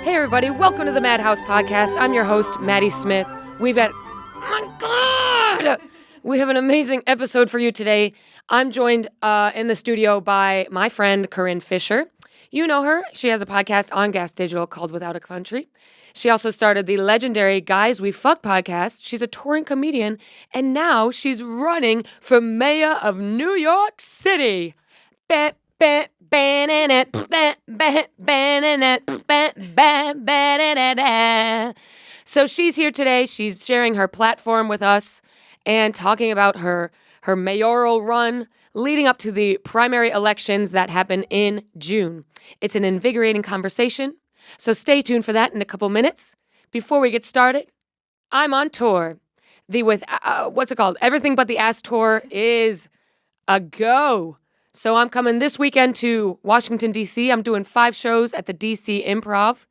Hey everybody, welcome to the Madhouse Podcast. I'm your host, Maddy Smith. We have an amazing episode for you today. I'm joined in the studio by my friend, Corinne Fisher. You know her. She has a podcast on Gas Digital called Without a Country. She also started the legendary Guys We Fuck podcast. She's a touring comedian, and now she's running for mayor of New York City. So she's here today. She's sharing her platform with us and talking about her mayoral run leading up to the primary elections that happen in June. It's an invigorating conversation, so stay tuned for that in a couple minutes. Before we get started, I'm on tour. The Everything But the Ass tour is a go. So I'm coming this weekend to Washington, D.C. I'm doing 5 shows at the D.C. Improv.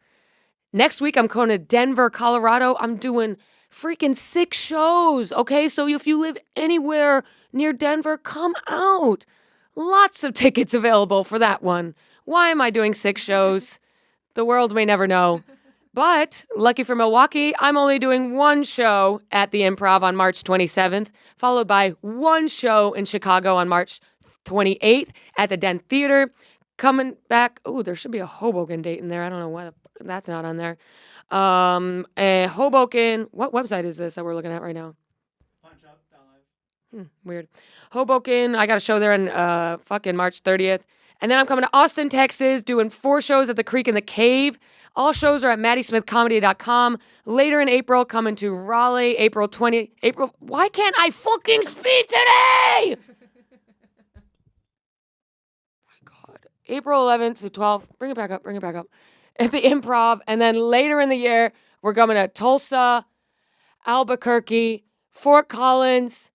Next week, I'm going to Denver, Colorado. I'm doing freaking 6 shows, okay? So if you live anywhere near Denver, come out. Lots of tickets available for that one. Why am I doing 6 shows? The world may never know. But lucky for Milwaukee, I'm only doing 1 show at the Improv on March 27th, followed by 1 show in Chicago on March 28th at the Den Theater. Coming back, there should be a Hoboken date in there. I don't know why that's not on there. Hoboken, what website is this that we're looking at right now? Weird. Hoboken, I got a show there on fucking March 30th. And then I'm coming to Austin, Texas, doing 4 shows at the Creek and the Cave. All shows are at maddysmithcomedy.com. Later in April, coming to Raleigh, April. Why can't I fucking speak today? April 11th to 12th. Bring it back up. At the Improv. And then later in the year, we're coming to Tulsa, Albuquerque, Fort Collins,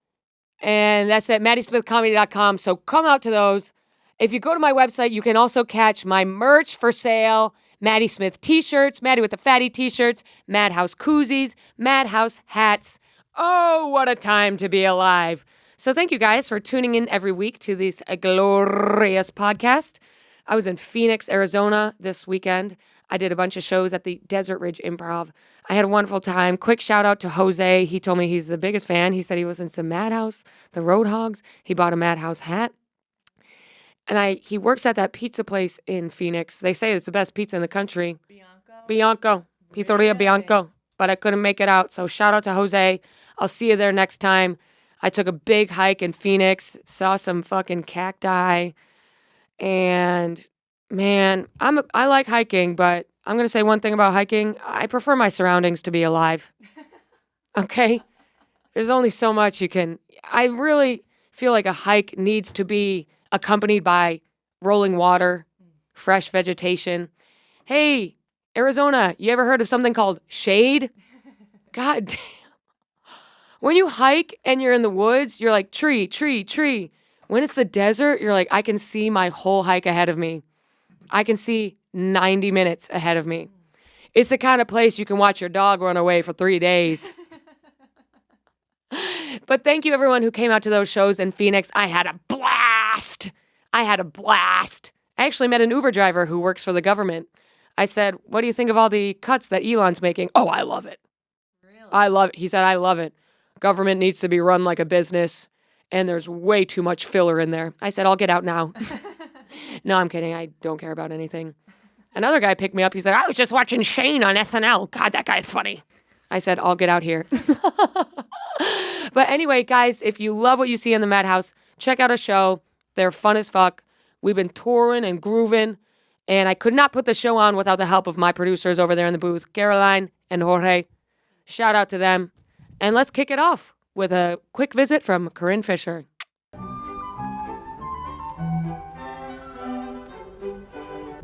and that's at maddysmithcomedy.com. So come out to those. If you go to my website, you can also catch my merch for sale. Maddy Smith t-shirts, Maddy with the Fatty t-shirts, Madhouse koozies, Madhouse hats. Oh, what a time to be alive. So thank you guys for tuning in every week to this glorious podcast. I was in Phoenix, Arizona this weekend. I did a bunch of shows at the Desert Ridge Improv. I had a wonderful time. Quick shout out to Jose. He told me he's the biggest fan. He said he listens to Madhouse, the Roadhogs. He bought a Madhouse hat. And he works at that pizza place in Phoenix. They say it's the best pizza in the country. Bianco. Pizzeria Bianco. But I couldn't make it out. So shout out to Jose. I'll see you there next time. I took a big hike in Phoenix, saw some fucking cacti, and man, I like hiking, but I'm going to say one thing about hiking. I prefer my surroundings to be alive. Okay? There's only so much you can. I really feel like a hike needs to be accompanied by rolling water, fresh vegetation. Hey, Arizona, you ever heard of something called shade? God damn. When you hike and you're in the woods, you're like, tree, tree, tree. When it's the desert, you're like, I can see my whole hike ahead of me. I can see 90 minutes ahead of me. It's the kind of place you can watch your dog run away for 3 days. But thank you, everyone who came out to those shows in Phoenix. I had a blast. I actually met an Uber driver who works for the government. I said, what do you think of all the cuts that Elon's making? Oh, I love it. Really? I love it. He said, I love it. Government needs to be run like a business, and there's way too much filler in there. I said, I'll get out now. No, I'm kidding. I don't care about anything. Another guy picked me up. He said, I was just watching Shane on SNL. God, that guy's funny. I said, I'll get out here. But anyway, guys, if you love what you see in the Madhouse, check out a show. They're fun as fuck. We've been touring and grooving, and I could not put the show on without the help of my producers over there in the booth, Caroline and Jorge. Shout out to them. And let's kick it off with a quick visit from Corinne Fisher.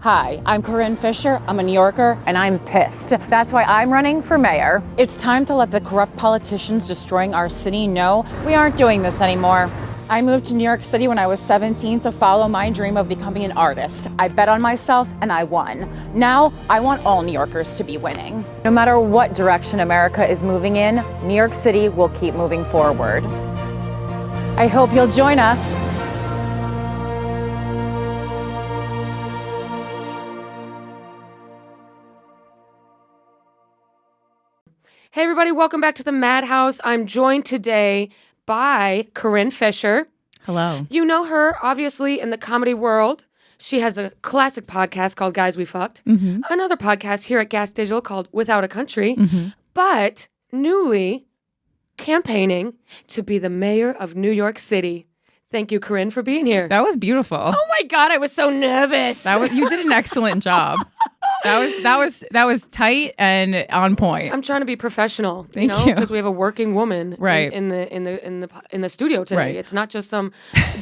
Hi, I'm Corinne Fisher. I'm a New Yorker, and I'm pissed. That's why I'm running for mayor. It's time to let the corrupt politicians destroying our city know we aren't doing this anymore. I moved to New York City when I was 17 to follow my dream of becoming an artist. I bet on myself and I won. Now, I want all New Yorkers to be winning. No matter what direction America is moving in, New York City will keep moving forward. I hope you'll join us. Hey, everybody, welcome back to the Madhouse. I'm joined today by Corinne Fisher. Hello. You know her, obviously, in the comedy world. She has a classic podcast called Guys We Fucked, another podcast here at Gas Digital called Without a Country, but newly campaigning to be the mayor of New York City. Thank you, Corinne, for being here. That was beautiful. Oh my God, I was so nervous. You did an excellent job. That was tight and on point. I'm trying to be professional, Thank you. because we have a working woman Right. in the studio today. Right. It's not just some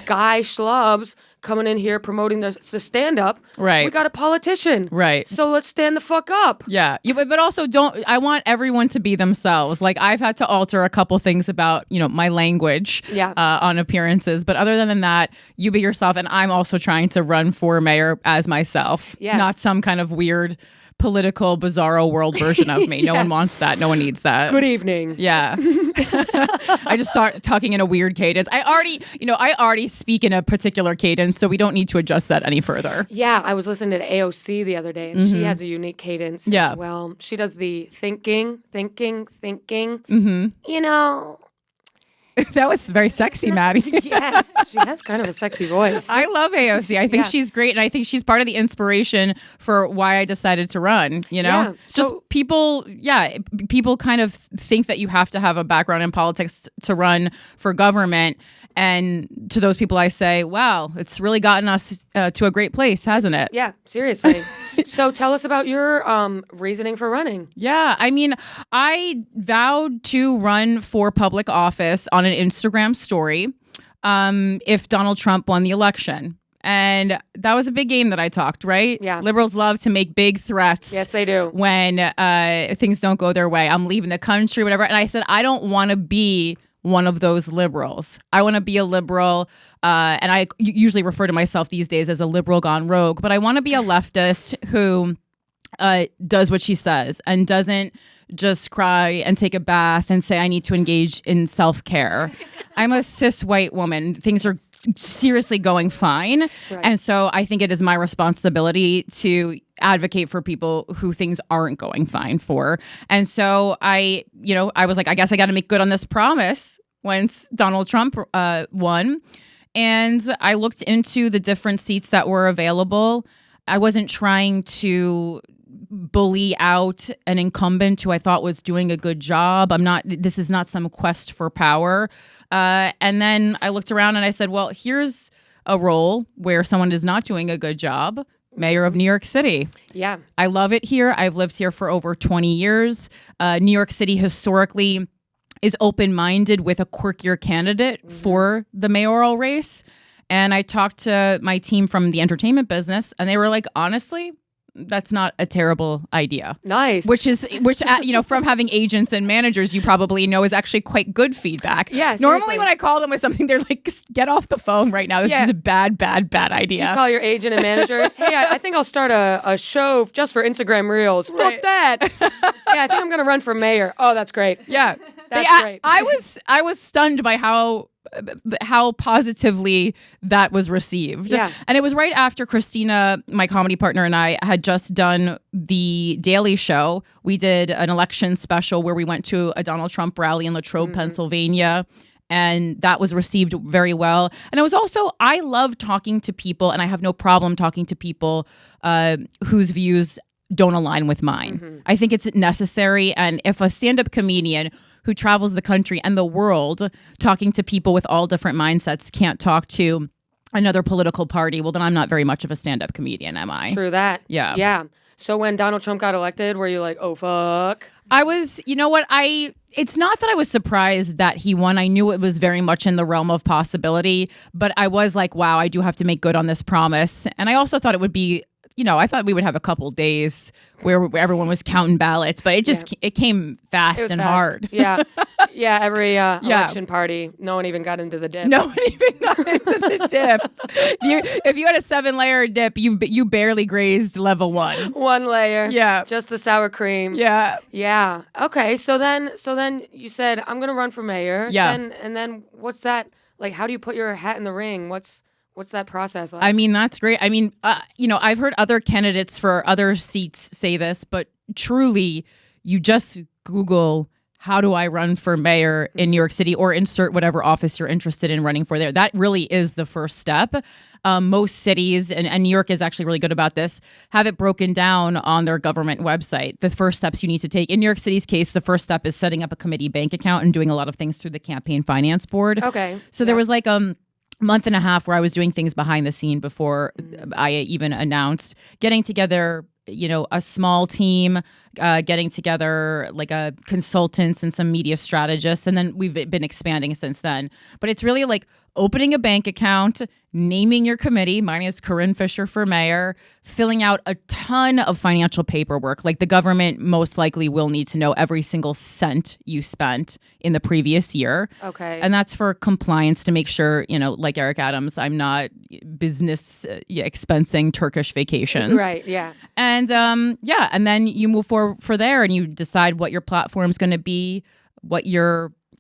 guy schlubs coming in here promoting the stand up. Right. We got a politician. Right. So let's stand the fuck up. Yeah. But also I want everyone to be themselves. Like I've had to alter a couple things about, my language on appearances. But other than that, you be yourself. And I'm also trying to run for mayor as myself. Yes. Not some kind of weird political bizarro world version of me. No one wants that. No one needs that. Good evening. Yeah. I just start talking in a weird cadence. I already speak in a particular cadence, so we don't need to adjust that any further. Yeah, I was listening to AOC the other day, and she has a unique cadence as well. She does the thinking. That was very sexy, Maddy. Yeah, she has kind of a sexy voice. I love AOC. I think she's great, and I think she's part of the inspiration for why I decided to run. Yeah, just so- people kind of think that you have to have a background in politics to run for government. And to those people, I say, wow, it's really gotten us to a great place, hasn't it? Yeah, seriously. So tell us about your reasoning for running. Yeah, I mean, I vowed to run for public office on an Instagram story if Donald Trump won the election. And that was a big game that I talked, right? Yeah. Liberals love to make big threats. Yes, they do. When things don't go their way. I'm leaving the country, whatever. And I said, I don't want to be one of those liberals. I want to be a liberal, and I usually refer to myself these days as a liberal gone rogue, but I want to be a leftist who does what she says and doesn't just cry and take a bath and say, I need to engage in self-care. I'm a cis white woman. Things are seriously going fine. Right. And so I think it is my responsibility to advocate for people who things aren't going fine for. And so I was like, I guess I got to make good on this promise once Donald Trump won. And I looked into the different seats that were available. I wasn't trying to bully out an incumbent who I thought was doing a good job. This is not some quest for power. And then I looked around and I said, well, here's a role where someone is not doing a good job. Mayor of New York City. Yeah. I love it here. I've lived here for over 20 years. New York City historically is open-minded with a quirkier candidate for the mayoral race. And I talked to my team from the entertainment business, and they were like, honestly, that's not a terrible idea. Nice. Which from having agents and managers, you probably know is actually quite good feedback. Yeah, Normally seriously. when I call them with something, they're like, get off the phone right now. This is a bad idea. You call your agent and manager, hey, I think I'll start a show just for Instagram Reels. Right. Fuck that. Yeah, I think I'm going to run for mayor. Oh, that's great. Yeah. That's great. I was stunned by how positively that was received. Yeah. And it was right after Christina, my comedy partner, and I had just done the Daily Show. We did an election special where we went to a Donald Trump rally in Latrobe, Pennsylvania. And that was received very well. And it was also, I love talking to people, and I have no problem talking to people whose views don't align with mine. I think it's necessary. And if a stand-up comedian who travels the country and the world talking to people with all different mindsets can't talk to another political party, well, then I'm not very much of a stand-up comedian, am I? True that. Yeah. Yeah. So when Donald Trump got elected, were you like, oh, fuck? I was, it's not that I was surprised that he won. I knew it was very much in the realm of possibility, but I was like, wow, I do have to make good on this promise. And I also thought it would be, I thought we would have a couple days where everyone was counting ballots, but it came fast It was and fast. hard. Yeah. Yeah. Every election party, no one even got into the dip. No one even got into the dip. If you had a 7-layer dip, you barely grazed level 1. One layer. Yeah. Just the sour cream. Yeah. Yeah. Okay. So then you said, I'm going to run for mayor. Yeah. And then what's that? Like, how do you put your hat in the ring? What's that process like? I mean, that's great. I mean, I've heard other candidates for other seats say this, but truly, you just Google how do I run for mayor in New York City, or insert whatever office you're interested in running for there. That really is the first step. Most cities, and New York is actually really good about this, have it broken down on their government website. The first steps you need to take. In New York City's case, the first step is setting up a committee bank account and doing a lot of things through the campaign finance board. Okay. So there was like month and a half where I was doing things behind the scene before I even announced, getting together, a small team, getting together like a consultants and some media strategists. And then we've been expanding since then. But it's really like opening a bank account, naming your committee. Mine is Corinne Fisher for mayor, filling out a ton of financial paperwork. Like the government most likely will need to know every single cent you spent in the previous year. Okay. And that's for compliance to make sure, like Eric Adams, I'm not business expensing Turkish vacations. Right, yeah. And and then you move forward for there and you decide what your platform's going to be,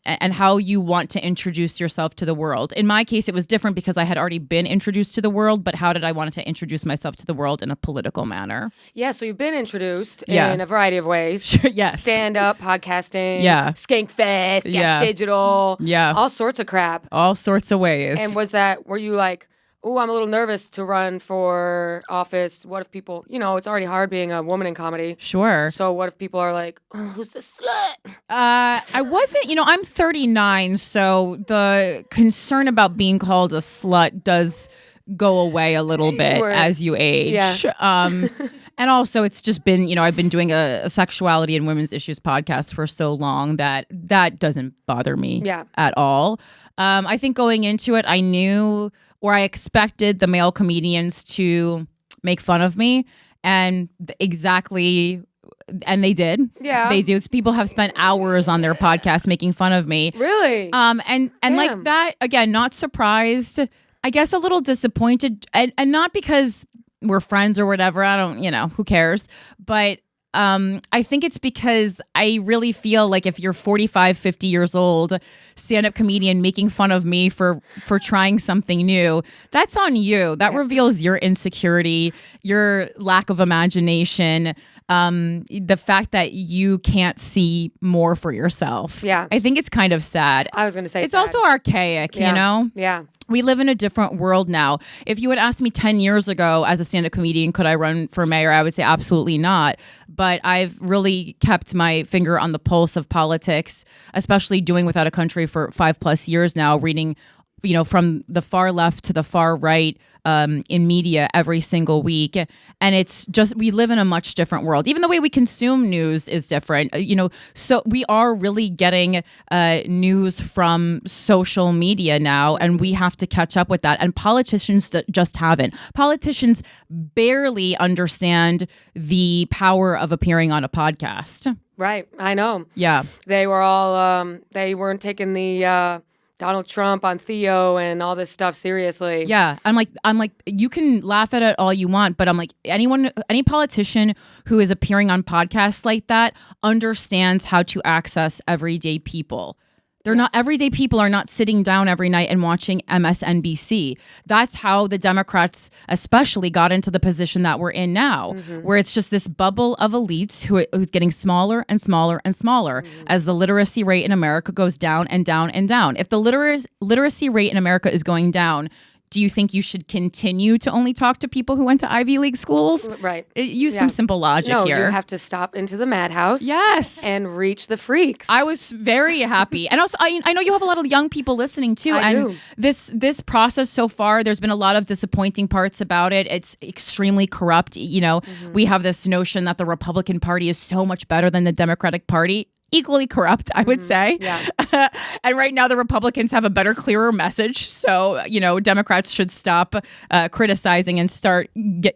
and how you want to introduce yourself to the world. In my case, it was different because I had already been introduced to the world, but how did I want to introduce myself to the world in a political manner? Yeah, so you've been introduced in a variety of ways. Sure, yes. Stand-up, podcasting, Yeah. Skankfest, Guest Digital, all sorts of crap. All sorts of ways. And were you like, oh, I'm a little nervous to run for office. What if people, it's already hard being a woman in comedy. Sure. So what if people are like, oh, who's this slut? I wasn't, I'm 39, so the concern about being called a slut does go away a little bit as you age. Yeah. And also it's just been, I've been doing a sexuality and women's issues podcast for so long that doesn't bother me at all. I think going into it, I knew, or I expected the male comedians to make fun of me, and and they did. Yeah. They do. People have spent hours on their podcast making fun of me. Really? And like that, again, not surprised, I guess a little disappointed, and not because we're friends or whatever. I don't, who cares? But I think it's because I really feel like if you're 45, 50 years old, stand-up comedian making fun of me for trying something new, that's on you. That reveals your insecurity, your lack of imagination, the fact that you can't see more for yourself. Yeah. I think it's kind of sad. I was going to say it's sad. also archaic, Yeah. We live in a different world now. If you had asked me 10 years ago as a stand-up comedian, could I run for mayor? I would say absolutely not. But I've really kept my finger on the pulse of politics, especially doing Without a Country for 5+ years now, reading, from the far left to the far right in media every single week. And it's just, we live in a much different world. Even the way we consume news is different, so we are really getting news from social media now, and we have to catch up with that. And politicians just haven't. Politicians barely understand the power of appearing on a podcast. Right. I know. Yeah. They were all, they weren't taking the, Donald Trump on Theo and all this stuff seriously. Yeah. I'm like, you can laugh at it all you want, but I'm like, any politician who is appearing on podcasts like that understands how to access everyday people. They're not, everyday people are not sitting down every night and watching MSNBC. That's how the Democrats especially got into the position that we're in now, where it's just this bubble of elites who's getting smaller and smaller and smaller as the literacy rate in America goes down and down and down. If the literacy rate in America is going down, do you think you should continue to only talk to people who went to Ivy League schools? Right. Use some simple logic here. No, you have to stop into the madhouse. Yes. And reach the freaks. I was very happy. And also, I know you have a lot of young people listening too. I and do. This process so far, there's been a lot of disappointing parts about it. It's extremely corrupt. We have this notion that the Republican Party is so much better than the Democratic Party. Equally corrupt, I would say. Yeah. And right now the Republicans have a better, clearer message. So, Democrats should stop criticizing and start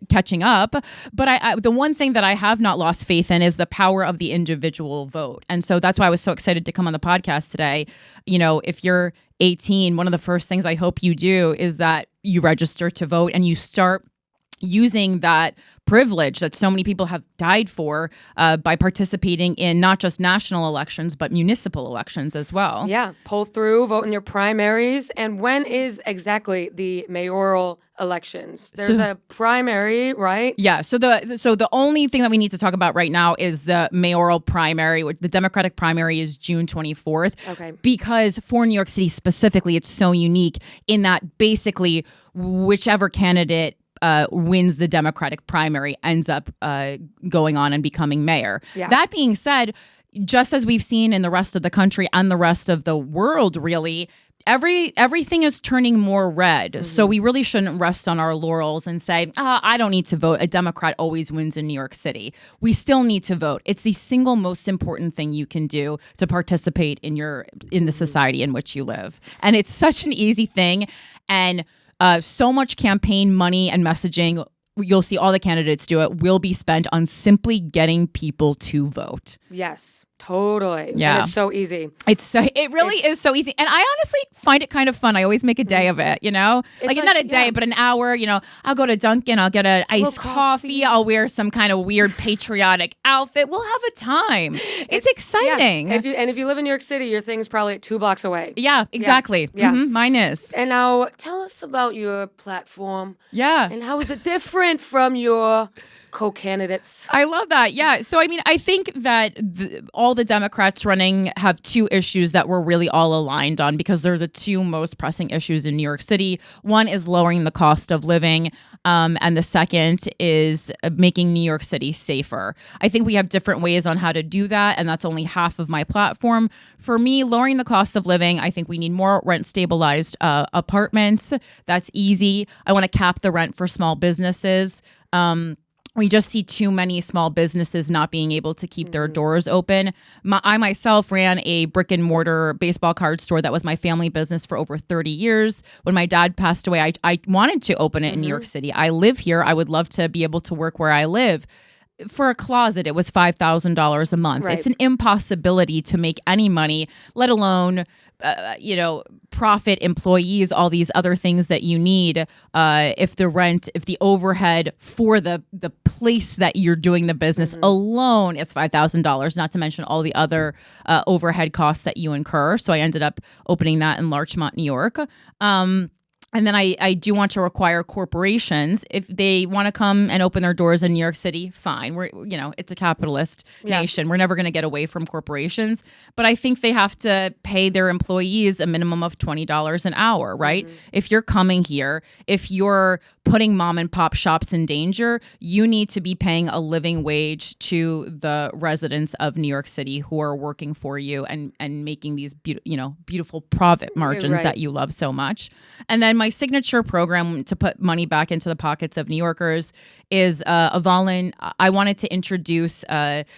catching up. But the one thing that I have not lost faith in is the power of the individual vote. And so that's why I was so excited to come on the podcast today. If you're 18, one of the first things I hope you do is that you register to vote and you start using that privilege that so many people have died for by participating in not just national elections, but municipal elections as well. Yeah, pull through, vote in your primaries. And when is exactly the mayoral elections? There's a primary, right? Yeah. So the only thing that we need to talk about right now is the mayoral primary. The Democratic primary is June 24th. Okay. Because for New York City specifically, it's so unique in that basically whichever candidate wins the Democratic primary ends up going on and becoming mayor. Yeah. That being said, just as we've seen in the rest of the country and the rest of the world, really, everything is turning more red. So we really shouldn't rest on our laurels and say, I don't need to vote. A Democrat always wins in New York City. We still need to vote. It's the single most important thing you can do to participate in the society in which you live. And it's such an easy thing. And so much campaign money and messaging, you'll see all the candidates do it, will be spent on simply getting people to vote. Yes, totally. Yeah. And it's so easy. It really is so easy. And I honestly find it kind of fun. I always make a day of it, like not a day, but an hour, I'll go to Dunkin', I'll get an iced coffee, I'll wear some kind of weird patriotic outfit. We'll have a time. It's exciting. Yeah. If you live in New York City, your thing's probably 2 blocks away. Yeah, exactly. Yeah. Mine is. And now tell us about your platform. Yeah. And how is it different from your co-candidates? I love that. Yeah. So, I think that all the Democrats running have two issues that we're really all aligned on because they're the two most pressing issues in New York City. One is lowering the cost of living, and the second is making New York City safer. I think we have different ways on how to do that, and that's only half of my platform. For me, lowering the cost of living, I think we need more rent-stabilized apartments. That's easy. I want to cap the rent for small businesses. We just see too many small businesses not being able to keep their doors open. I myself ran a brick and mortar baseball card store that was my family business for over 30 years. When my dad passed away, I wanted to open it in New York City. I live here. I would love to be able to work where I live. For a closet, it was $5,000 a month. Right. It's an impossibility to make any money, let alone profit, employees, all these other things that you need. If the overhead for the place that you're doing the business alone is $5,000, not to mention all the other overhead costs that you incur. So I ended up opening that in Larchmont, New York. And then I do want to require corporations, if they want to come and open their doors in New York City, fine. It's a capitalist nation. We're never going to get away from corporations. But I think they have to pay their employees a minimum of $20 an hour, right? If you're coming here, if you're putting mom and pop shops in danger, you need to be paying a living wage to the residents of New York City who are working for you and making these beautiful profit margins that you love so much. And then my signature program to put money back into the pockets of New Yorkers is I wanted to introduce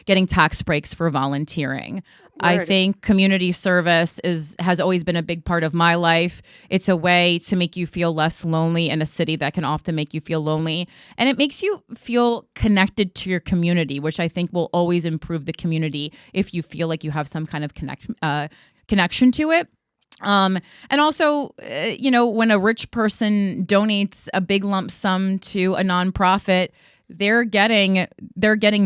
getting tax breaks for volunteering. I think community service has always been a big part of my life. It's a way to make you feel less lonely in a city that can often make you feel lonely. And it makes you feel connected to your community, which I think will always improve the community if you feel like you have some kind of connection to it. And also, when a rich person donates a big lump sum to a nonprofit, they're getting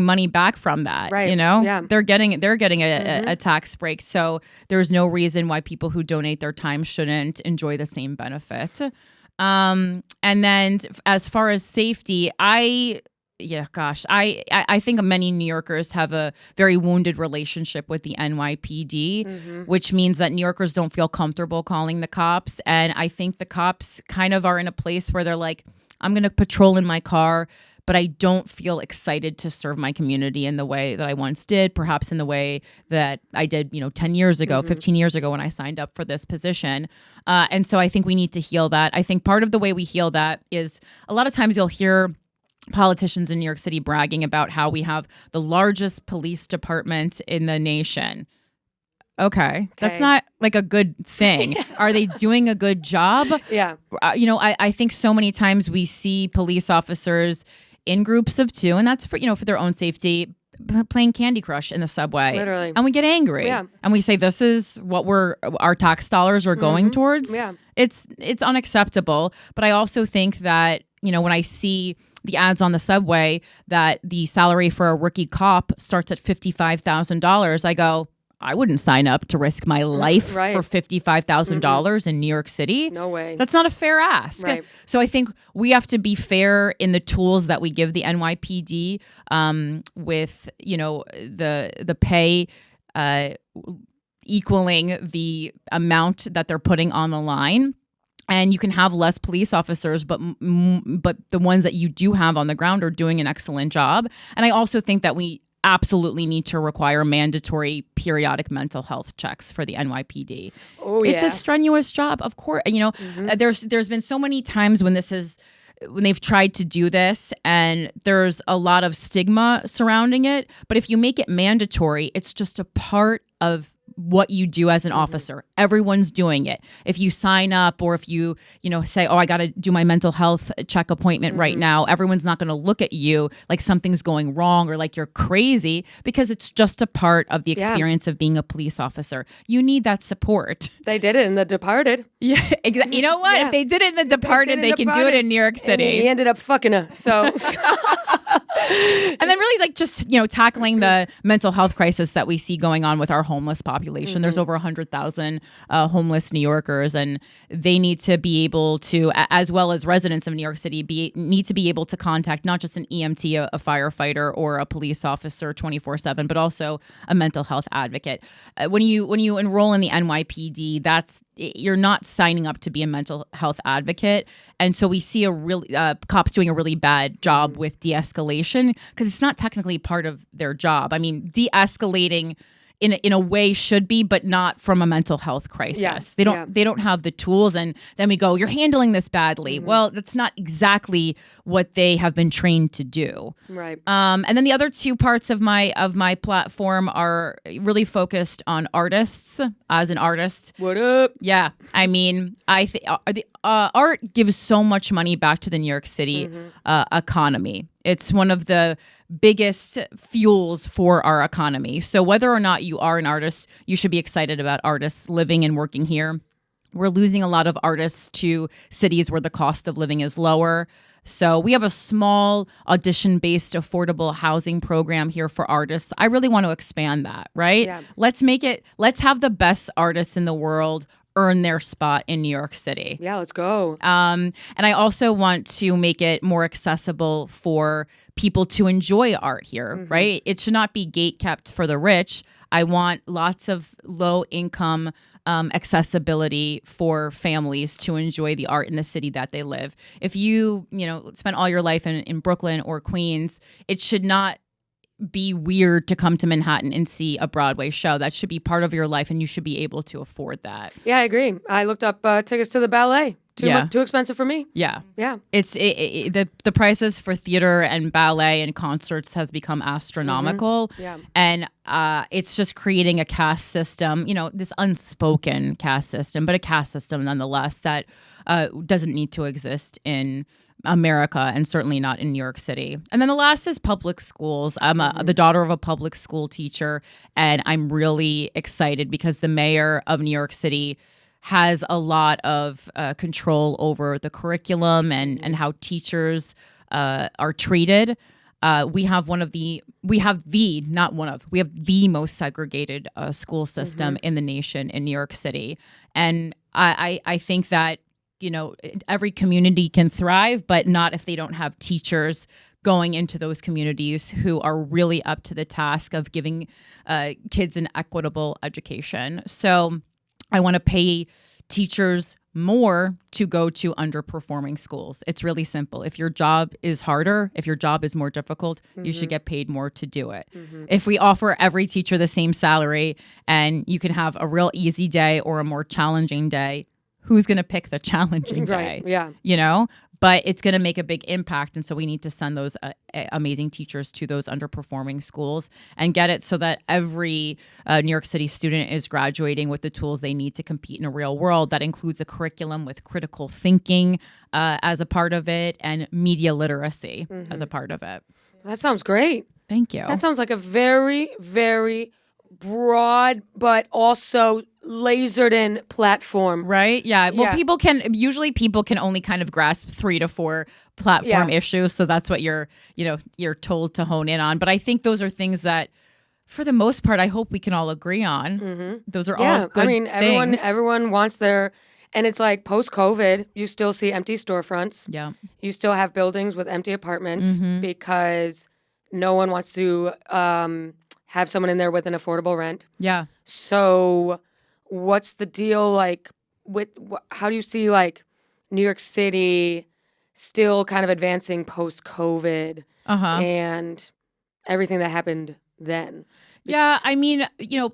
money back from that, right? Yeah. They're getting a tax break. So there's no reason why people who donate their time shouldn't enjoy the same benefit. And then as far as safety, I think many New Yorkers have a very wounded relationship with the NYPD, which means that New Yorkers don't feel comfortable calling the cops. And I think the cops kind of are in a place where they're like, I'm going to patrol in my car, but I don't feel excited to serve my community in the way that I once did, perhaps in the way that I did, 10 years ago, 15 years ago when I signed up for this position. And so I think we need to heal that. I think part of the way we heal that is a lot of times you'll hear politicians in New York City bragging about how we have the largest police department in the nation. Okay. That's not like a good thing. Are they doing a good job? Yeah. I think so many times we see police officers in groups of two, and that's for their own safety, playing Candy Crush in the subway. Literally. And we get angry. Yeah. And we say, this is what our tax dollars are going towards. Yeah. It's unacceptable. But I also think that, when I see the ads on the subway that the salary for a rookie cop starts at $55,000. I go, I wouldn't sign up to risk my life for $55,000 in New York City. No way. That's not a fair ask. Right. So I think we have to be fair in the tools that we give the NYPD with, the pay equaling the amount that they're putting on the line. And you can have less police officers, but the ones that you do have on the ground are doing an excellent job. And I also think that we absolutely need to require mandatory periodic mental health checks for the NYPD. Oh, It's yeah. a strenuous job, of course. There's been so many times when they've tried to do this and there's a lot of stigma surrounding it. But if you make it mandatory, it's just a part of what you do as an officer. Everyone's doing it. If you sign up or if you say, oh, I got to do my mental health check appointment right now, everyone's not going to look at you like something's going wrong or like you're crazy, because it's just a part of the experience of being a police officer. You need that support. They did it in The Departed. Yeah, exactly. You know what? Yeah. If they did it in The Departed, they can do it in New York And City. he ended up fucking her. So And then really just tackling the mental health crisis that we see going on with our homeless population. There's over 100,000 homeless New Yorkers, and they need to be able to, as well as residents of New York City, need to be able to contact not just an EMT, a firefighter, or a police officer 24/7, but also a mental health advocate. When you enroll in the NYPD, you're not signing up to be a mental health advocate. And so we see cops doing a really bad job with de-escalation, because it's not technically part of their job. I mean, de-escalating in a way should be, but not from a mental health crisis. Yeah. They don't have the tools, and then we go, you're handling this badly. Well, that's not exactly what they have been trained to do. right. And then the other two parts of my platform are really focused on artists. As an artist, What up? yeah, I mean, I think art gives so much money back to the New York City economy. It's one of the biggest fuels for our economy. So whether or not you are an artist, you should be excited about artists living and working here. We're losing a lot of artists to cities where the cost of living is lower. So we have a small audition-based affordable housing program here for artists. I really want to expand that, right? Yeah. Let's have the best artists in the world earn their spot in New York City. Yeah, let's go. And I also want to make it more accessible for people to enjoy art here, right? It should not be gatekept for the rich. I want lots of low-income accessibility for families to enjoy the art in the city that they live. If you spend all your life in Brooklyn or Queens, it should not be weird to come to Manhattan and see a Broadway show. That should be part of your life, and you should be able to afford that. Yeah, I agree. I looked up tickets to the ballet. Too expensive for me. Yeah. Yeah. The prices for theater and ballet and concerts has become astronomical. Yeah. And it's just creating a caste system, this unspoken caste system, but a caste system nonetheless that doesn't need to exist in America, and certainly not in New York City. And then the last is public schools. I'm the daughter of a public school teacher, and I'm really excited because the mayor of New York City has a lot of control over the curriculum and how teachers are treated. We have the most segregated school system in the nation in New York City. And I think that every community can thrive, but not if they don't have teachers going into those communities who are really up to the task of giving kids an equitable education. So I want to pay teachers more to go to underperforming schools. It's really simple. If your job is harder, if your job is more difficult, you should get paid more to do it. If we offer every teacher the same salary and you can have a real easy day or a more challenging day, who's going to pick the challenging day? Right. Yeah. But it's going to make a big impact. And so we need to send those amazing teachers to those underperforming schools and get it so that every New York City student is graduating with the tools they need to compete in a real world. That includes a curriculum with critical thinking as a part of it and media literacy as a part of it. That sounds great. Thank you. That sounds like a very, very broad but also lasered in platform. Right? Yeah. Well, Yeah. people can only kind of grasp 3 to 4 platform issues. So that's what you're told to hone in on. But I think those are things that, for the most part, I hope we can all agree on. Those are all good things. Everyone wants their, and it's like post-COVID, you still see empty storefronts. Yeah. You still have buildings with empty apartments because no one wants to have someone in there with an affordable rent. Yeah. So what's the deal like with, how do you see like New York City still kind of advancing post-COVID and everything that happened then? Yeah, I mean,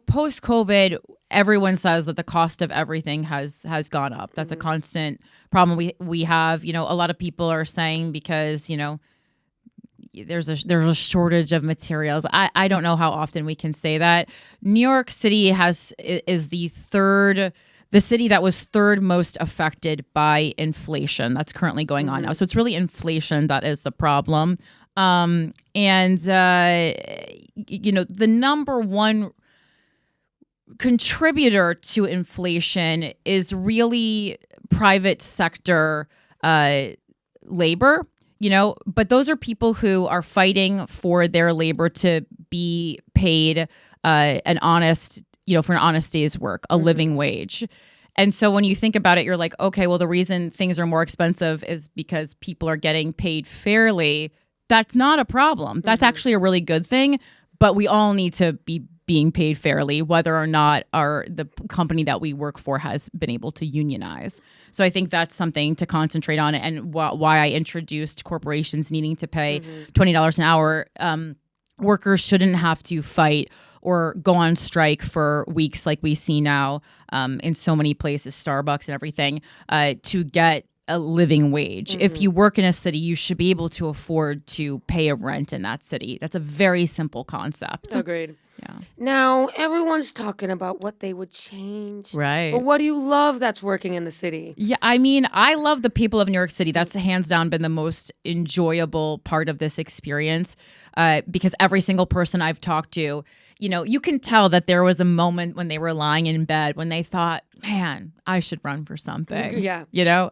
post-COVID, everyone says that the cost of everything has gone up. That's a constant problem we have. A lot of people are saying because, there's a shortage of materials. I don't know how often we can say that. New York City is the city that was third most affected by inflation that's currently going on now. So it's really inflation that is the problem. The number one contributor to inflation is really private sector labor, but those are people who are fighting for their labor to be paid an honest, for an honest day's work, a living wage. And so when you think about it, you're like, okay, well, the reason things are more expensive is because people are getting paid fairly. That's not a problem. That's actually a really good thing, but we all need to be being paid fairly, whether or not the company that we work for has been able to unionize. So I think that's something to concentrate on, and why I introduced corporations needing to pay $20 an hour. Workers shouldn't have to fight or go on strike for weeks like we see now in so many places, Starbucks and everything, to get a living wage. If you work in a city, you should be able to afford to pay a rent in that city. That's a very simple concept. Agreed. Yeah. Now, everyone's talking about what they would change. Right. But what do you love that's working in the city? Yeah, I mean, I love the people of New York City. That's hands down been the most enjoyable part of this experience because every single person I've talked to, you can tell that there was a moment when they were lying in bed when they thought, man, I should run for something. Yeah.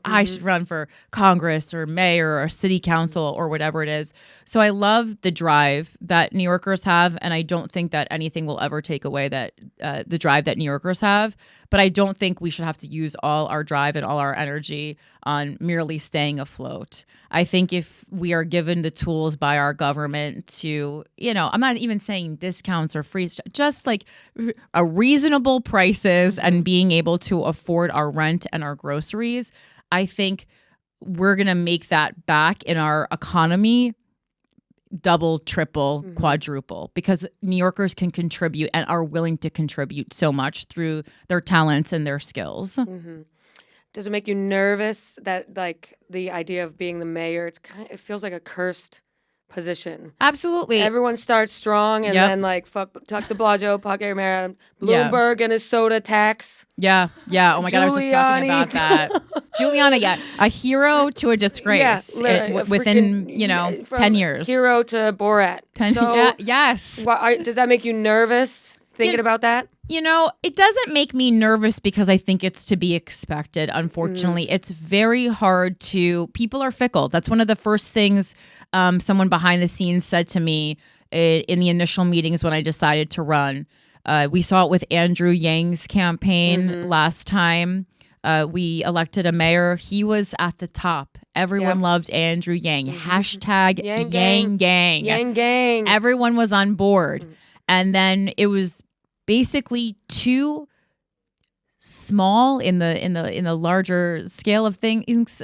I should run for Congress or mayor or city council or whatever it is. So I love the drive that New Yorkers have, and I don't think that anything will ever take away that the drive that New Yorkers have. But I don't think we should have to use all our drive and all our energy on merely staying afloat. I think if we are given the tools by our government to, I'm not even saying discounts or free, just like a reasonable prices and being able to afford our rent and our groceries, I think we're going to make that back in our economy double, triple, quadruple, because New Yorkers can contribute and are willing to contribute so much through their talents and their skills. Does it make you nervous that like the idea of being the mayor, it feels like a cursed position? Absolutely. Everyone starts strong and then like tuck de Blasio, Puck Air Mayor, Bloomberg and his soda tax. Yeah. Oh my God, I was just talking about that. Giuliani, a hero to a disgrace within, 10 years. Hero to Borat. Yes. Does that make you nervous thinking about that? It doesn't make me nervous because I think it's to be expected. Unfortunately, it's very hard people are fickle. That's one of the first things someone behind the scenes said to me in the initial meetings when I decided to run. We saw it with Andrew Yang's campaign last time. We elected a mayor. He was at the top. Everyone loved Andrew Yang. Hashtag Yang Gang. Yang Gang. Everyone was on board. And then it was basically too small in the larger scale of things,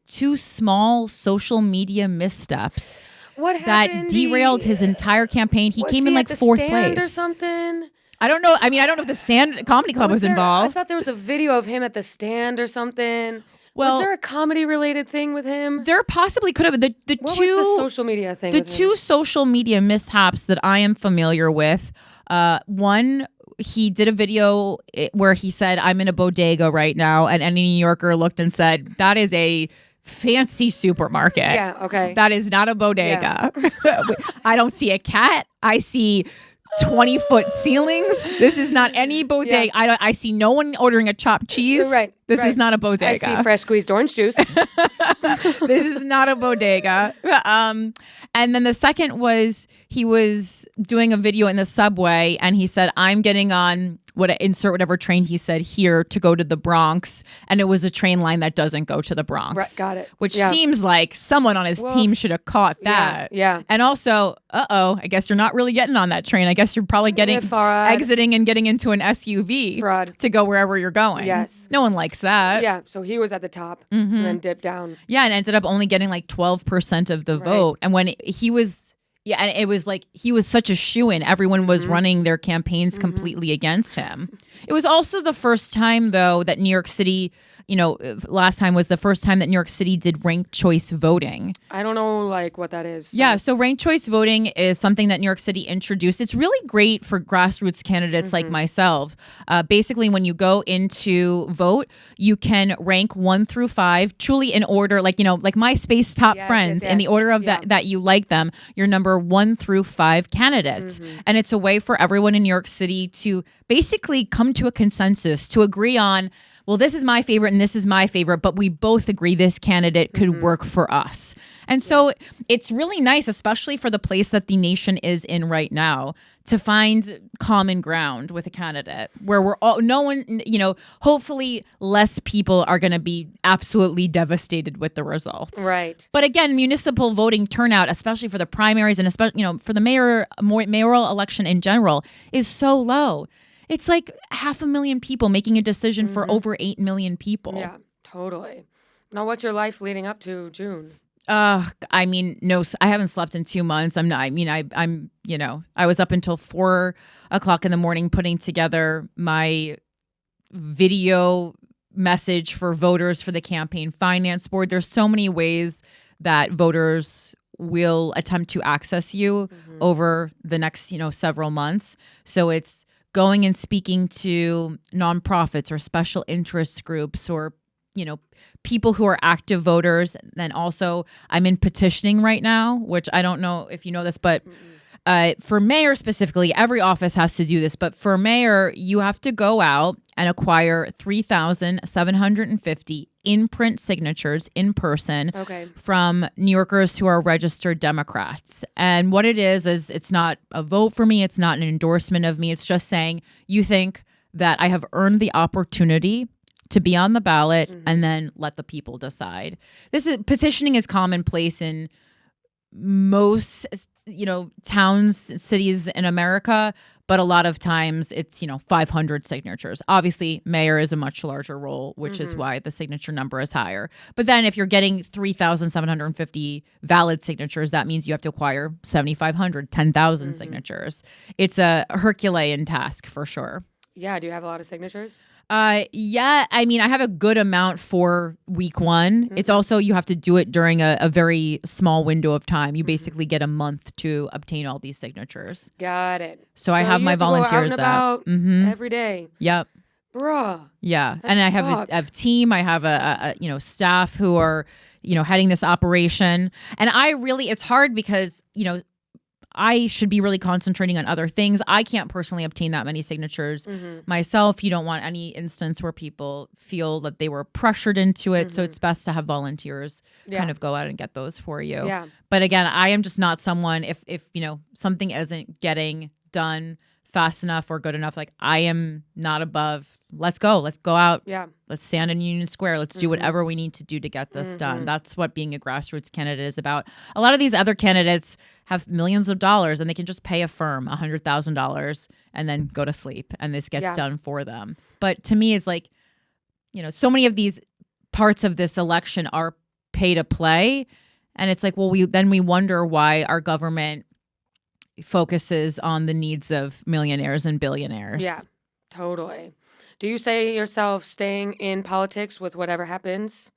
too small social media missteps that derailed his entire campaign. He came in like fourth place or something. I don't know. I mean, I don't know if the Stand Comedy Club was involved. I thought there was a video of him at the Stand or something. Well, was there a comedy related thing with him? There possibly could have been. What was the social media thing? The two social media mishaps that I am familiar with. One, he did a video where he said, "I'm in a bodega right now," and any New Yorker looked and said, "That is a fancy supermarket." Yeah, okay. That is not a bodega. I don't see a cat. I see 20-foot ceilings. This is not any bodega. I see no one ordering a chopped cheese. Right. This is not a bodega. I see fresh squeezed orange juice. This is not a bodega. And then the second was he was doing a video in the subway and he said, I'm getting on insert whatever train he said here to go to the Bronx. And it was a train line that doesn't go to the Bronx. Right, got it. Which seems like someone on his team should have caught that. Yeah. And also, I guess you're not really getting on that train. I guess you're probably exiting and getting into an SUV to go wherever you're going. Yes. No one likes that. Yeah. So he was at the top and then dipped down. Yeah. And ended up only getting like 12% of the vote. And when he was... Yeah, and it was like he was such a shoo-in. Everyone was running their campaigns completely against him. It was also the first time, though, that New York City, last time was the first time that New York City did ranked choice voting. I don't know, what that is. So. Yeah, so ranked choice voting is something that New York City introduced. It's really great for grassroots candidates like myself. Basically, when you go into vote, you can rank 1 through 5, truly in order, like MySpace top friends, in the order of that you like them. Your number 1 through 5 candidates. And it's a way for everyone in New York City to basically come to a consensus, to agree on, well, this is my favorite and this is my favorite, but we both agree this candidate could work for us. And so it's really nice, especially for the place that the nation is in right now, to find common ground with a candidate where hopefully less people are going to be absolutely devastated with the results. Right. But again, municipal voting turnout, especially for the primaries and especially, for the mayoral election in general, is so low. It's like 500,000 people making a decision for over 8 million people. Yeah, totally. Now, what's your life leading up to June? I mean, no, I haven't slept in 2 months. I was up until 4 o'clock in the morning putting together my video message for voters for the campaign finance board. There's so many ways that voters will attempt to access you over the next, several months. So it's going and speaking to nonprofits or special interest groups or people who are active voters. And then also I'm in petitioning right now, which I don't know if you know this, but for mayor specifically, every office has to do this. But for mayor, you have to go out and acquire 3,750 in-print signatures in person from New Yorkers who are registered Democrats. And what it is it's not a vote for me. It's not an endorsement of me. It's just saying you think that I have earned the opportunity to be on the ballot and then let the people decide. Petitioning is commonplace in most, towns, cities in America, but a lot of times it's, 500 signatures. Obviously, mayor is a much larger role, which is why the signature number is higher. But then if you're getting 3,750 valid signatures, that means you have to acquire 7,500, 10,000 signatures. It's a Herculean task for sure. Yeah. Do you have a lot of signatures? Yeah. I mean, I have a good amount for week 1. It's also, you have to do it during a very small window of time. You basically get a month to obtain all these signatures. Got it. So I have my volunteers out every day. Yep. Bruh. Yeah. That's and I have fucked. a team. I have a staff who are, heading this operation. And it's hard because, I should be really concentrating on other things. I can't personally obtain that many signatures myself. You don't want any instance where people feel that they were pressured into it. So it's best to have volunteers kind of go out and get those for you. Yeah. But again, I am just not someone, if something isn't getting done fast enough or good enough, like I am not above, let's go out. Yeah. Let's stand in Union Square. Let's do whatever we need to do to get this done. That's what being a grassroots candidate is about. A lot of these other candidates have millions of dollars and they can just pay a firm $100,000 and then go to sleep and this gets done for them. But to me, it's like, so many of these parts of this election are pay to play. And it's like, well, we wonder why our government focuses on the needs of millionaires and billionaires. Yeah, totally. Do you say yourself staying in politics with whatever happens?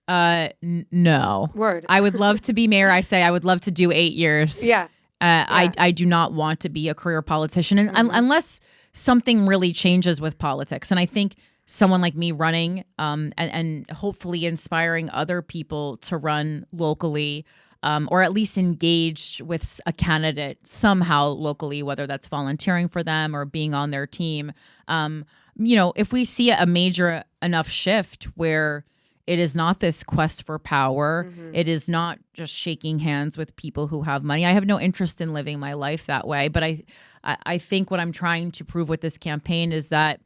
No. Word. I would love to be mayor. I say I would love to do 8 years. Yeah. I do not want to be a career politician unless something really changes with politics. And I think someone like me running and hopefully inspiring other people to run locally or at least engaged with a candidate somehow locally, whether that's volunteering for them or being on their team. If we see a major enough shift where it is not this quest for power, it is not just shaking hands with people who have money. I have no interest in living my life that way, but I think what I'm trying to prove with this campaign is that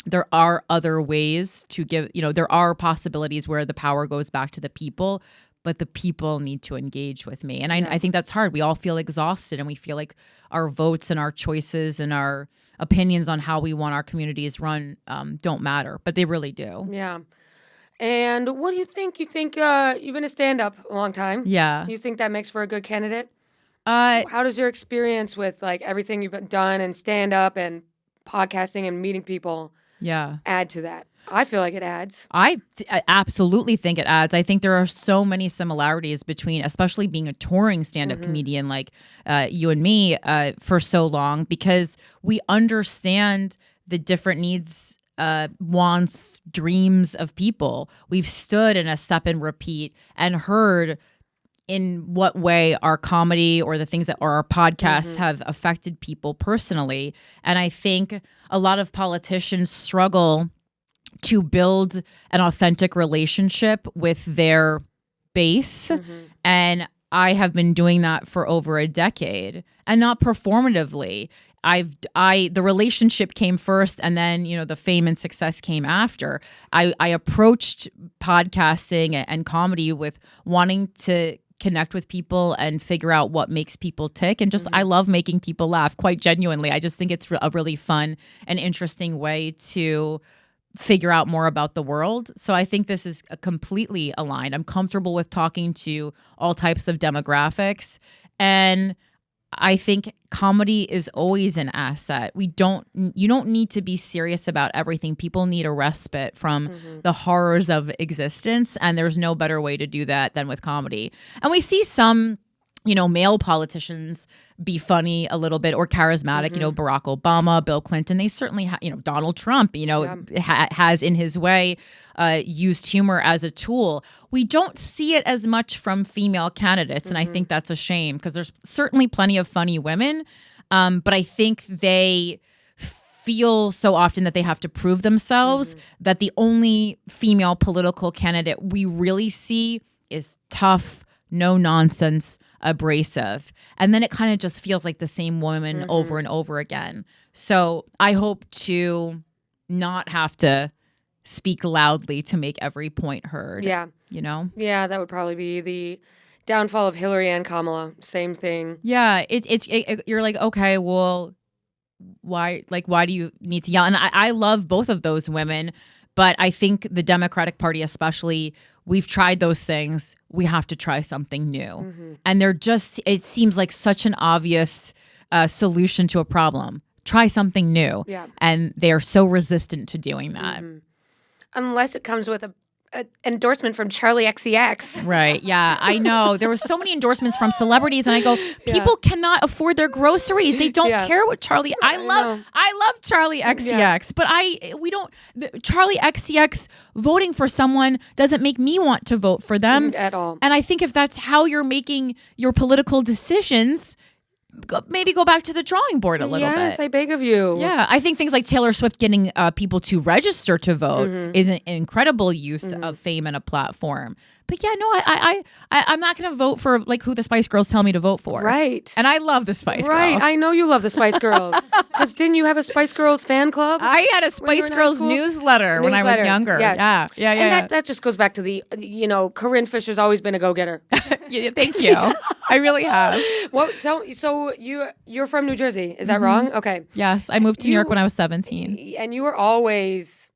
there are other ways to give, there are possibilities where the power goes back to the people, but the people need to engage with me. And I think that's hard. We all feel exhausted and we feel like our votes and our choices and our opinions on how we want our communities run don't matter, but they really do. Yeah. And what do you think? You think you've been a stand-up a long time? Yeah. You think that makes for a good candidate? How does your experience with like everything you've done and stand-up and podcasting and meeting people add to that? I feel like it adds. I absolutely think it adds. I think there are so many similarities between, especially being a touring stand-up comedian like you and me for so long, because we understand the different needs, wants, dreams of people. We've stood in a step and repeat and heard in what way our comedy or the things that or our podcasts have affected people personally. And I think a lot of politicians struggle to build an authentic relationship with their base. And I have been doing that for over a decade, and not performatively. The relationship came first, and then, the fame and success came after. I approached podcasting and comedy with wanting to connect with people and figure out what makes people tick. And just, I love making people laugh, quite genuinely. I just think it's a really fun and interesting way to figure out more about the world. So I think this is completely aligned. I'm comfortable with talking to all types of demographics. And I think comedy is always an asset. You don't need to be serious about everything. People need a respite from the horrors of existence, and there's no better way to do that than with comedy. And we see some, male politicians be funny a little bit or charismatic, Barack Obama, Bill Clinton. They certainly Donald Trump, has in his way used humor as a tool. We don't see it as much from female candidates, and I think that's a shame, because there's certainly plenty of funny women, but I think they feel so often that they have to prove themselves, that the only female political candidate we really see is tough, no nonsense, abrasive. And then it kind of just feels like the same woman over and over again. So I hope to not have to speak loudly to make every point heard. Yeah. Yeah, that would probably be the downfall of Hillary and Kamala. Same thing. Yeah. You're like, okay, well, why do you need to yell? And I love both of those women, but I think the Democratic Party especially, we've tried those things. We have to try something new. And it seems like such an obvious solution to a problem. Try something new. Yeah. And they're so resistant to doing that. Unless it comes with a endorsement from Charlie XCX. Right. Yeah, I know. There were so many endorsements from celebrities, and I go, people cannot afford their groceries. They don't care what Charlie. I love Charlie XCX, but we don't. Charlie XCX voting for someone doesn't make me want to vote for them at all. And I think if that's how you're making your political decisions, maybe go back to the drawing board a little bit. Yes, I beg of you. Yeah, I think things like Taylor Swift getting people to register to vote is an incredible use of fame and a platform. But yeah, no, I'm not going to vote for like who the Spice Girls tell me to vote for. Right. And I love the Spice Girls. Right. I know you love the Spice Girls. Because didn't you have a Spice Girls fan club? I had a Spice Girls newsletter when I was younger. Yes. Yeah. And that just goes back to the, Corinne Fisher's always been a go-getter. Yeah, thank you. I really have. Well, so you're from New Jersey. Is that wrong? Okay. Yes. I moved to New York when I was 17. And you're always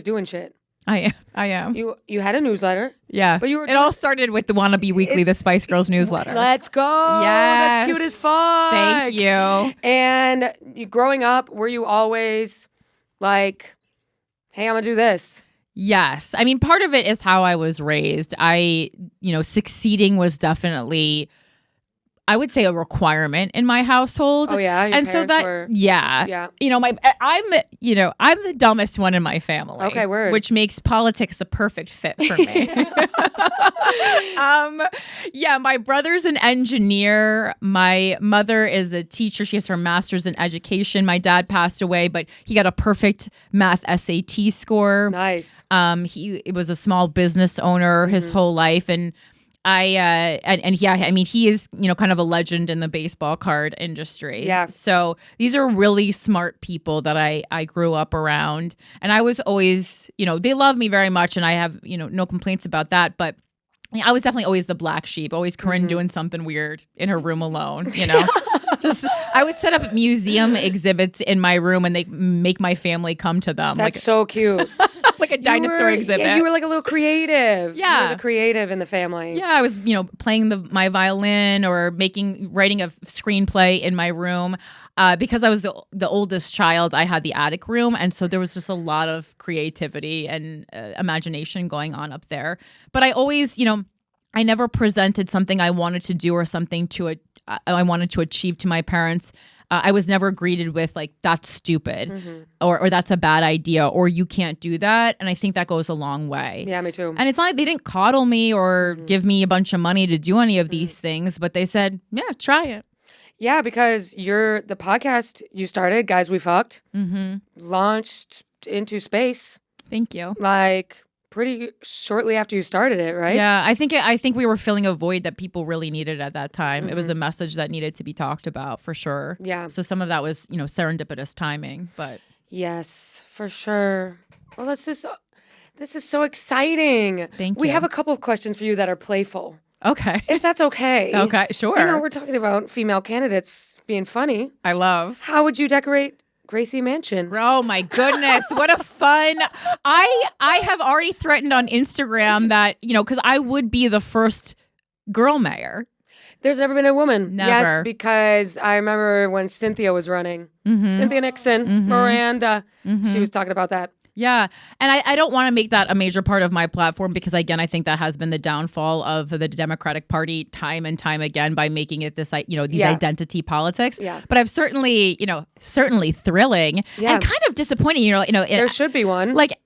doing shit. I am. You had a newsletter. Yeah. But it all started with the Wannabe Weekly, the Spice Girls newsletter. Let's go. Yes. That's cute as fuck. Thank you. And growing up, were you always like, hey, I'm going to do this? Yes. I mean, part of it is how I was raised. Succeeding was definitely I would say a requirement in my household. Oh yeah, your and so parents that were... yeah. I'm the dumbest one in my family. Okay, word. Which makes politics a perfect fit for me. My brother's an engineer. My mother is a teacher. She has her master's in education. My dad passed away, but he got a perfect math SAT score. Nice. He was a small business owner his whole life, and he is, kind of a legend in the baseball card industry. Yeah. So these are really smart people that I grew up around, and I was always, they love me very much, and I have, no complaints about that, but I was definitely always the black sheep, always Corinne doing something weird in her room alone, Just, I would set up museum exhibits in my room and they make my family come to them. That's so cute. Like a dinosaur exhibit. Yeah, you were like a little creative. Yeah. You were the creative in the family. Yeah, I was, playing my violin or writing a screenplay in my room. Because I was the oldest child, I had the attic room. And so there was just a lot of creativity and imagination going on up there. But I always, I never presented something I wanted to do or something I wanted to achieve to my parents. I was never greeted with like, that's stupid or that's a bad idea or you can't do that. And I think that goes a long way. Yeah, me too. And it's not like they didn't coddle me or give me a bunch of money to do any of these things, but they said, yeah, try it. Yeah, because the podcast you started, Guys We Fucked, launched into space. Thank you. Like pretty shortly after you started it, right? Yeah, I think we were filling a void that people really needed at that time. It was a message that needed to be talked about for sure. Yeah. So some of that was, serendipitous timing, but yes, for sure. Well, this is so exciting. Thank you. We have a couple of questions for you that are playful. Okay. If that's okay. Okay, sure. We're talking about female candidates being funny. I love. How would you decorate Gracie Mansion? Oh my goodness, what a fun. I have already threatened on Instagram that, because I would be the first girl mayor. There's never been a woman. Never. Yes, because I remember when Cynthia was running. Cynthia Nixon, Miranda, she was talking about that. Yeah. And I don't want to make that a major part of my platform because, again, I think that has been the downfall of the Democratic Party time and time again by making it this, these identity politics. Yeah. But I've certainly thrilling and kind of disappointing, there should be one. Like,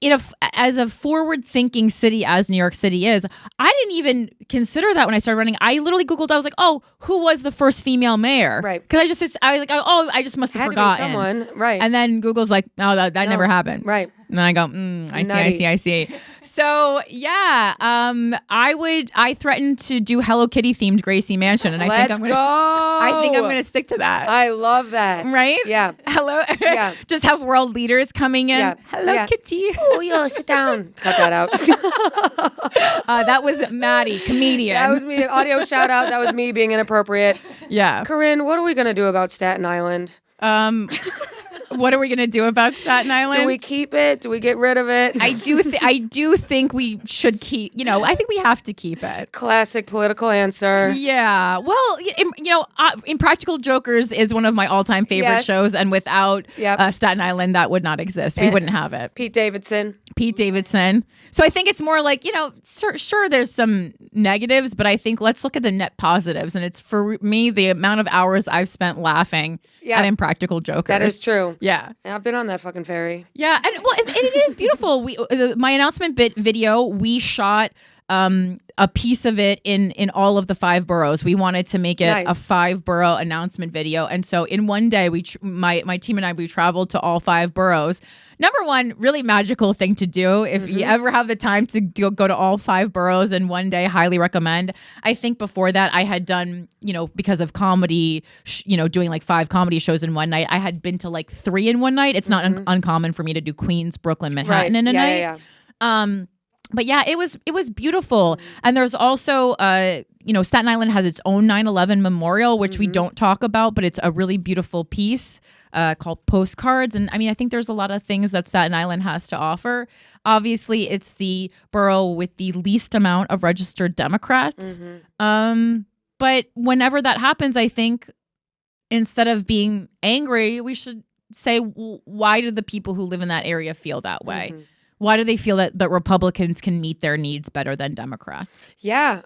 as a forward-thinking city as New York City is, I didn't even consider that when I started running. I literally Googled, I was like, oh, who was the first female mayor? Right. Because I just must have Had forgotten. to be someone. Right. And then Google's like, no, that never happened. Right. And then I go, I see. So yeah, I threatened to do Hello Kitty themed Gracie Mansion, and I think I'm gonna stick to that. I love that. Right? Yeah. Hello. Yeah. Just have world leaders coming in. Yeah. Hello Kitty. Oh yeah, sit down. Cut that out. That was Maddy, comedian. That was me. Audio shout out. That was me being inappropriate. Yeah. Corinne, what are we gonna do about Staten Island? What are we going to do about Staten Island? Do we keep it? Do we get rid of it? I do think we should keep, I think we have to keep it. Classic political answer. Yeah. Well, Impractical Jokers is one of my all-time favorite shows. And without Staten Island, that would not exist. We wouldn't have it. Pete Davidson. So I think it's more like, sure, there's some negatives, but I think let's look at the net positives. And it's, for me, the amount of hours I've spent laughing at Impractical Jokers. That is true. Yeah. I've been on that fucking ferry. Yeah. And it is beautiful. My announcement video, we shot a piece of it in all of the 5 boroughs. We wanted to make it a 5-borough announcement video. And so in one day, my team and I, we traveled to all 5 boroughs. Number one, really magical thing to do. If you ever have the time to go to all 5 boroughs in one day, highly recommend. I think before that I had done, because of comedy, doing like 5 comedy shows in one night, I had been to like 3 in one night. It's not uncommon for me to do Queens, Brooklyn, Manhattan in a night. Yeah. But yeah, it was beautiful. And there's also, Staten Island has its own 9/11 memorial, which we don't talk about, but it's a really beautiful piece called Postcards. And I think there's a lot of things that Staten Island has to offer. Obviously, it's the borough with the least amount of registered Democrats. But whenever that happens, I think instead of being angry, we should say, why do the people who live in that area feel that way? Why do they feel that Republicans can meet their needs better than Democrats? Yeah,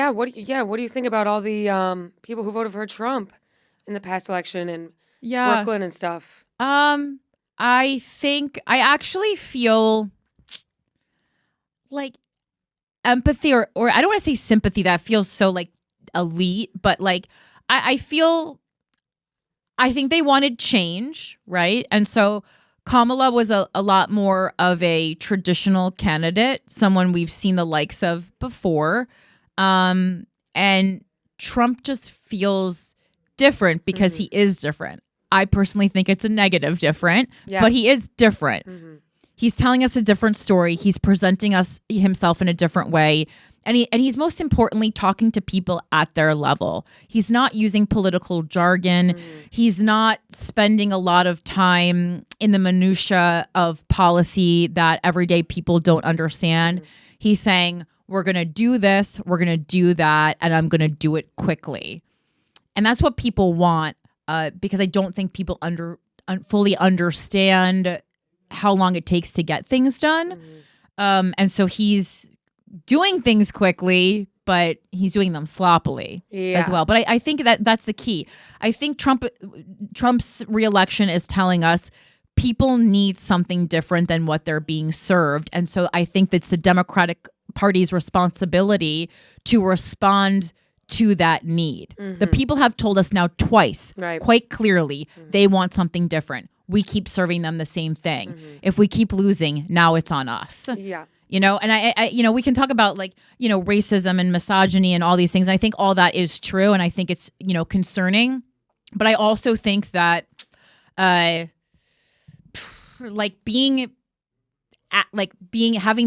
what do you think about all the people who voted for Trump in the past election in Brooklyn and stuff? I think I actually feel like empathy or I don't want to say sympathy, that feels so like elite, but like I think they wanted change, right? And so Kamala was a lot more of a traditional candidate, someone we've seen the likes of before. And Trump just feels different because he is different. I personally think it's a negative different, but he is different. He's telling us a different story. He's presenting himself in a different way. And he's most importantly talking to people at their level. He's not using political jargon. He's not spending a lot of time in the minutia of policy that everyday people don't understand. He's saying, we're going to do this, we're going to do that, and I'm going to do it quickly. And that's what people want, because I don't think people fully understand how long it takes to get things done. And so he's doing things quickly, but he's doing them sloppily as well. But I think that's the key. I think Trump's reelection is telling us people need something different than what they're being served. And so I think that's the Democratic Party's responsibility to respond to that need. The people have told us now twice, quite clearly, they want something different. We keep serving them the same thing. If we keep losing, now it's on us. You know, and I we can talk about like, racism and misogyny and all these things. And I think all that is true. And I think it's, concerning. But I also think that having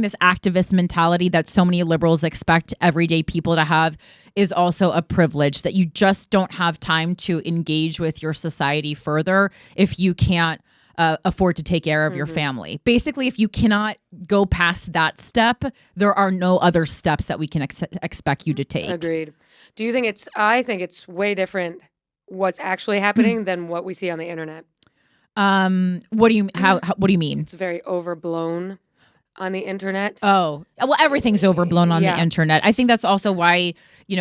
this activist mentality that so many liberals expect everyday people to have is also a privilege, that you just don't have time to engage with your society further if you can't afford to take care of your family. Basically, if you cannot go past that step, there are no other steps that we can expect you to take. Agreed. Do you think I think it's way different what's actually happening than what we see on the internet. What do you mean? It's very overblown on the internet. Oh, well, everything's overblown on the internet. I think that's also why,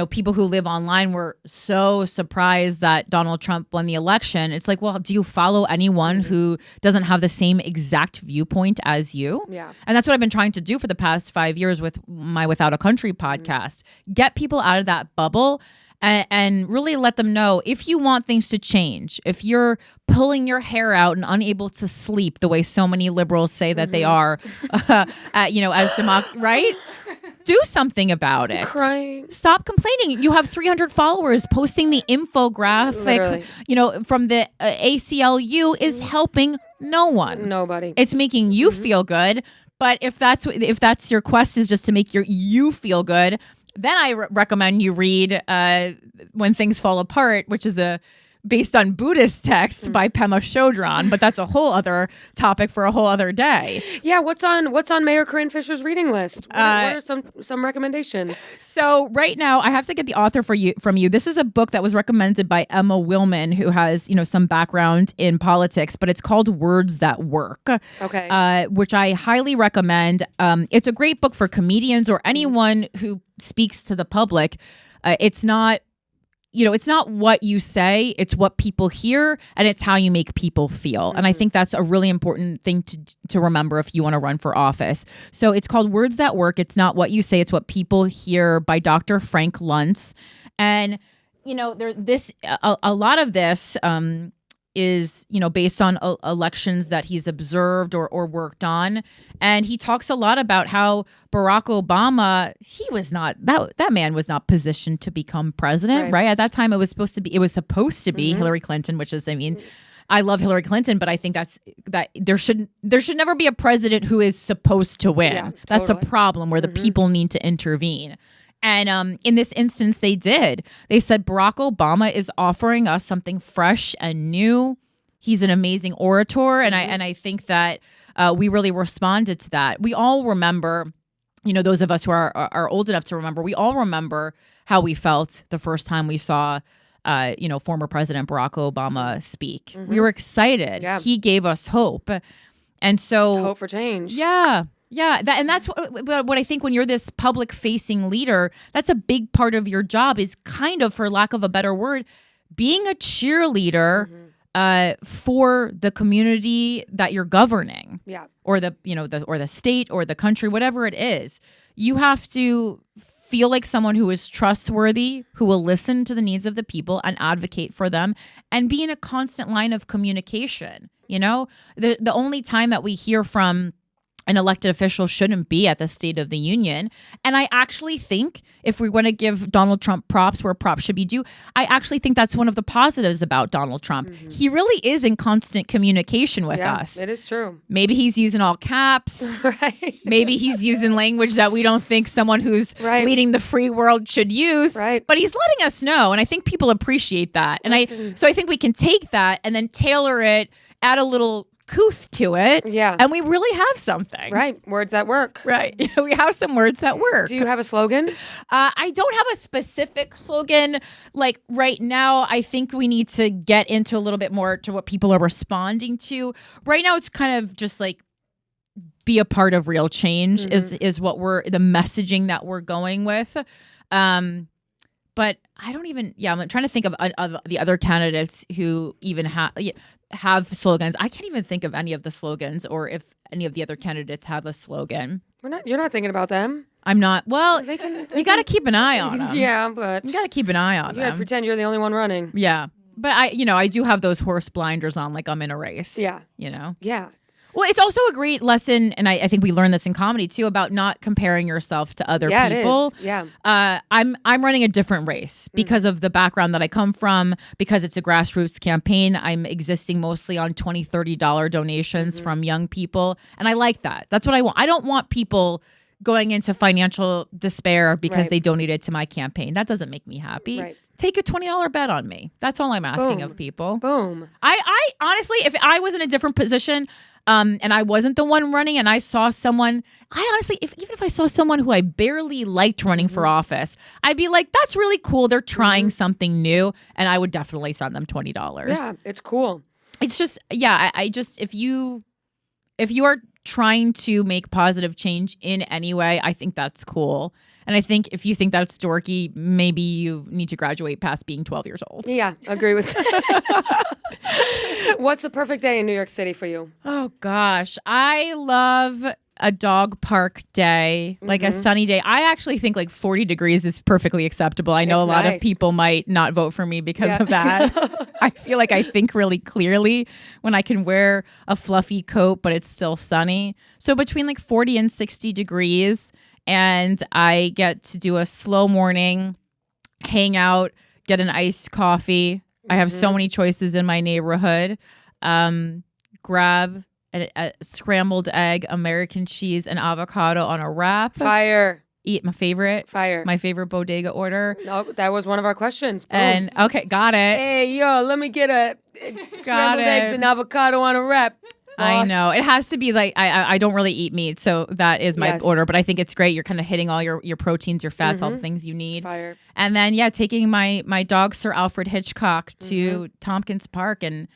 people who live online were so surprised that Donald Trump won the election. It's like, well, do you follow anyone who doesn't have the same exact viewpoint as you? Yeah. And that's what I've been trying to do for the past 5 years with my Without a Country podcast. Get people out of that bubble and really let them know, if you want things to change, if you're pulling your hair out and unable to sleep the way so many liberals say that they are, right? Do something about it. Crying. Stop complaining. You have 300 followers. Posting the infographic, from the ACLU is helping no one. Nobody. It's making you feel good. But if that's your quest, is just to make you feel good, then I recommend you read When Things Fall Apart, which is based on Buddhist texts by Pema Chodron, but that's a whole other topic for a whole other day. Yeah, what's on Mayor Corinne Fisher's reading list? What are some recommendations? So right now, I have to get the author from you. This is a book that was recommended by Emma Willman, who has some background in politics, but it's called Words That Work. Okay. Which I highly recommend. It's a great book for comedians or anyone who speaks to the public. It's not what you say, it's what people hear, and it's how you make people feel. And I think that's a really important thing to remember if you want to run for office. So it's called Words That Work. It's not what you say, it's what people hear, by Dr. Frank Luntz. And, a lot of this is, based on elections that he's observed or worked on. And he talks a lot about how Barack Obama, that man was not positioned to become president, right? At that time, it was supposed to be Hillary Clinton, which is, I love Hillary Clinton, but I think that there should never be a president who is supposed to win. Yeah, That's a problem where the people need to intervene. And in this instance, they did. They said Barack Obama is offering us something fresh and new. He's an amazing orator, and I think that we really responded to that. We all remember, those of us who are old enough to remember, we all remember how we felt the first time we saw former President Barack Obama speak. We were excited. Yeah. He gave us hope. And so hope for change. Yeah. Yeah, and that's what I think when you're this public-facing leader, that's a big part of your job is kind of, for lack of a better word, being a cheerleader for the community that you're governing. Yeah. Or the state or the country, whatever it is. You have to feel like someone who is trustworthy, who will listen to the needs of the people and advocate for them and be in a constant line of communication. The only time that we hear from an elected official shouldn't be at the State of the Union. And I actually think if we want to give Donald Trump props where props should be due, I actually think that's one of the positives about Donald Trump. He really is in constant communication with us. It is true. Maybe he's using all caps. Right. Maybe he's using language that we don't think someone who's leading the free world should use. Right. But he's letting us know. And I think people appreciate that. And I think we can take that and then tailor it, add a little couth to it. Yeah. And we really have something. Right. Words that work. Right. We have some words that work. Do you have a slogan? I don't have a specific slogan. Like right now, I think we need to get into a little bit more to what people are responding to. Right now, it's kind of just like be a part of real change is what the messaging that we're going with. But I don't even, I'm trying to think of the other candidates who even have slogans. I can't even think of any of the slogans or if any of the other candidates have a slogan. You're not thinking about them. I'm not. Well, you got to keep an eye on them. Yeah, but you got to keep an eye on them. You got to pretend you're the only one running. Yeah. But I do have those horse blinders on like I'm in a race. Yeah. Yeah. Well, it's also a great lesson, and I think we learned this in comedy too, about not comparing yourself to other people. It is. Yeah. I'm running a different race because of the background that I come from, because it's a grassroots campaign. I'm existing mostly on $20, $30 donations from young people, and I like that. That's what I want. I don't want people going into financial despair because they donated to my campaign. That doesn't make me happy. Right. Take a $20 bet on me. That's all I'm asking of people. Boom. I honestly, if I was in a different position, and I wasn't the one running and I saw someone, even if I saw someone who I barely liked running for office, I'd be like, that's really cool. They're trying something new. And I would definitely send them $20. Yeah, it's cool. It's just, I just, if you are trying to make positive change in any way, I think that's cool. And I think if you think that's dorky, maybe you need to graduate past being 12 years old. Yeah, agree with that. What's the perfect day in New York City for you? Oh, gosh. I love a dog park day, like a sunny day. I actually think like 40 degrees is perfectly acceptable. I know a lot of people might not vote for me because of that. I feel like I think really clearly when I can wear a fluffy coat, but it's still sunny. So between like 40 and 60 degrees, and I get to do a slow morning, hang out, get an iced coffee. I have so many choices in my neighborhood. Grab a scrambled egg, American cheese, and avocado on a wrap. Fire. Eat my favorite. Fire. My favorite bodega order. No, that was one of our questions. Boom. And okay, got it. Hey, yo, let me get a scrambled eggs and avocado on a wrap. I know. It has to be like, I don't really eat meat, so that is my order. But I think it's great. You're kind of hitting all your proteins, your fats, all the things you need. Fire. And then, taking my dog, Sir Alfred Hitchcock, to Tompkins Park and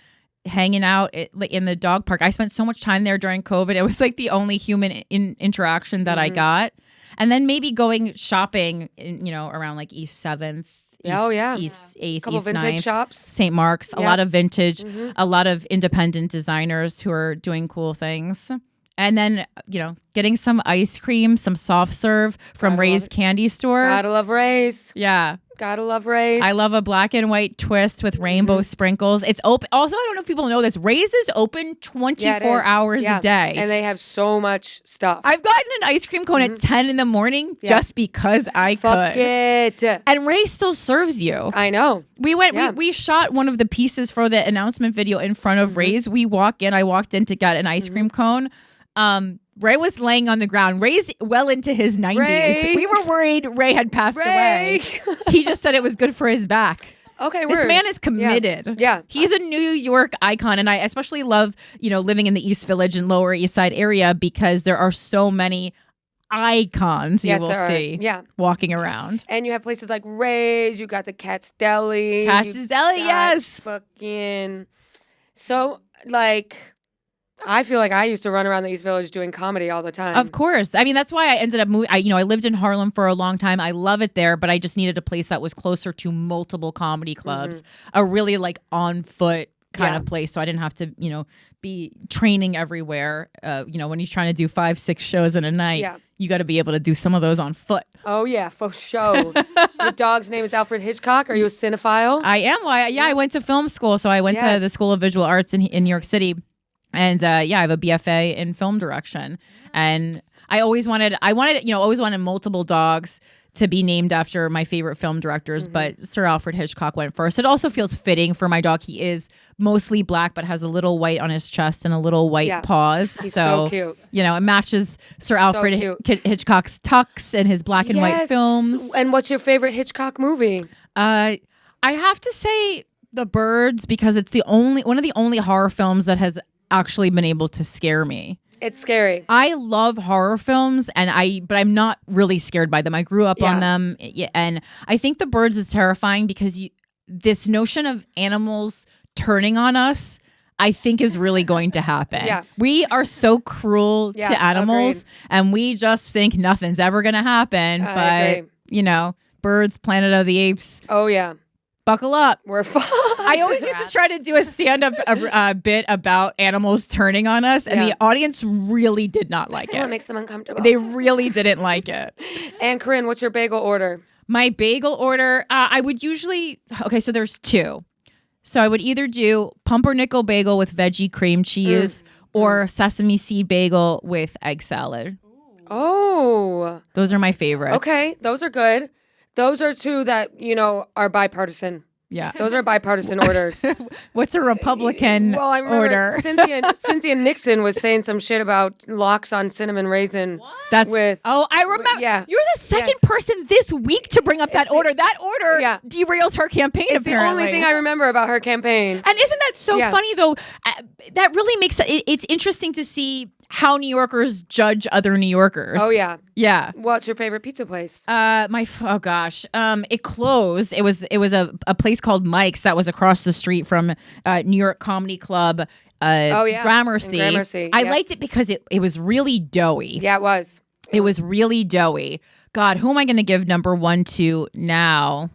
hanging out in the dog park. I spent so much time there during COVID. It was like the only human interaction that I got. And then maybe going shopping, around like East 7th. East 8th, couple East vintage 9th, shops. St. Mark's, a lot of vintage, a lot of independent designers who are doing cool things. And then, getting some ice cream, some soft serve from Ray's Candy Store. Gotta love Ray's. Yeah. Gotta love Ray's. I love a black and white twist with rainbow sprinkles. It's open. Also, I don't know if people know this. Ray's is open 24 hours a day. And they have so much stuff. I've gotten an ice cream cone at 10 in the morning just because I Fuck could. It. And Ray still serves you. I know. We went, we shot one of the pieces for the announcement video in front of Ray's. I walked in to get an ice cream cone. Ray was laying on the ground. Ray's well into his 90s. Ray. We were worried Ray had passed away. He just said it was good for his back. Okay, this man is committed. Yeah. He's a New York icon, and I especially love, living in the East Village and Lower East Side area because there are so many icons you will see walking around. And you have places like Ray's, you got the Cat's Deli. Cat's Deli, yes. Fucking... So, like... I feel like I used to run around the East Village doing comedy all the time. Of course. I mean, that's why I ended up moving. I lived in Harlem for a long time. I love it there, but I just needed a place that was closer to multiple comedy clubs, a really like on foot kind of place. So I didn't have to, be training everywhere. When you're trying to do 5-6 shows in a night, you got to be able to do some of those on foot. Oh, yeah, for sure. Your dog's name is Alfred Hitchcock. Are you a cinephile? I am. I went to film school. So I went to the School of Visual Arts in New York City. And I have a BFA in film direction. And I always wanted multiple dogs to be named after my favorite film directors, but Sir Alfred Hitchcock went first. It also feels fitting for my dog. He is mostly black, but has a little white on his chest and a little white paws. He's so cute. It matches Sir Alfred Hitchcock's tux and his black and white films. And what's your favorite Hitchcock movie? I have to say The Birds, because it's one of the only horror films that has actually been able to scare me. It's scary. I love horror films, but I'm not really scared by them. I grew up on them, and I think The Birds is terrifying because this notion of animals turning on us, I think, is really going to happen. We are so cruel to animals, and we just think nothing's ever going to happen. I but Birds, Planet of the Apes. Oh yeah. Buckle up. We're fine. I always used to try to do a stand-up bit about animals turning on us, and the audience really did not like it. It makes them uncomfortable. They really didn't like it. And Corinne, what's your bagel order? My bagel order, I would usually... Okay, so there's two. So I would either do pumpernickel bagel with veggie cream cheese or sesame seed bagel with egg salad. Oh. Those are my favorites. Okay, those are good. Those are two that, are bipartisan. Yeah. Those are bipartisan orders. What's a Republican I remember order? Cynthia Nixon was saying some shit about locks on cinnamon raisin. I remember. Yeah. You're the second person this week to bring up that order. That order derails her campaign, it's apparently. the only thing I remember about her campaign. And isn't that so funny, though? That really makes it's interesting to see how New Yorkers judge other New Yorkers. Oh, yeah. Yeah. What's your favorite pizza place? It closed. It was a place called Mike's that was across the street from New York Comedy Club. Gramercy. Gramercy. I liked it because it was really doughy. Yeah, it was. It was really doughy. God, who am I going to give number one to now?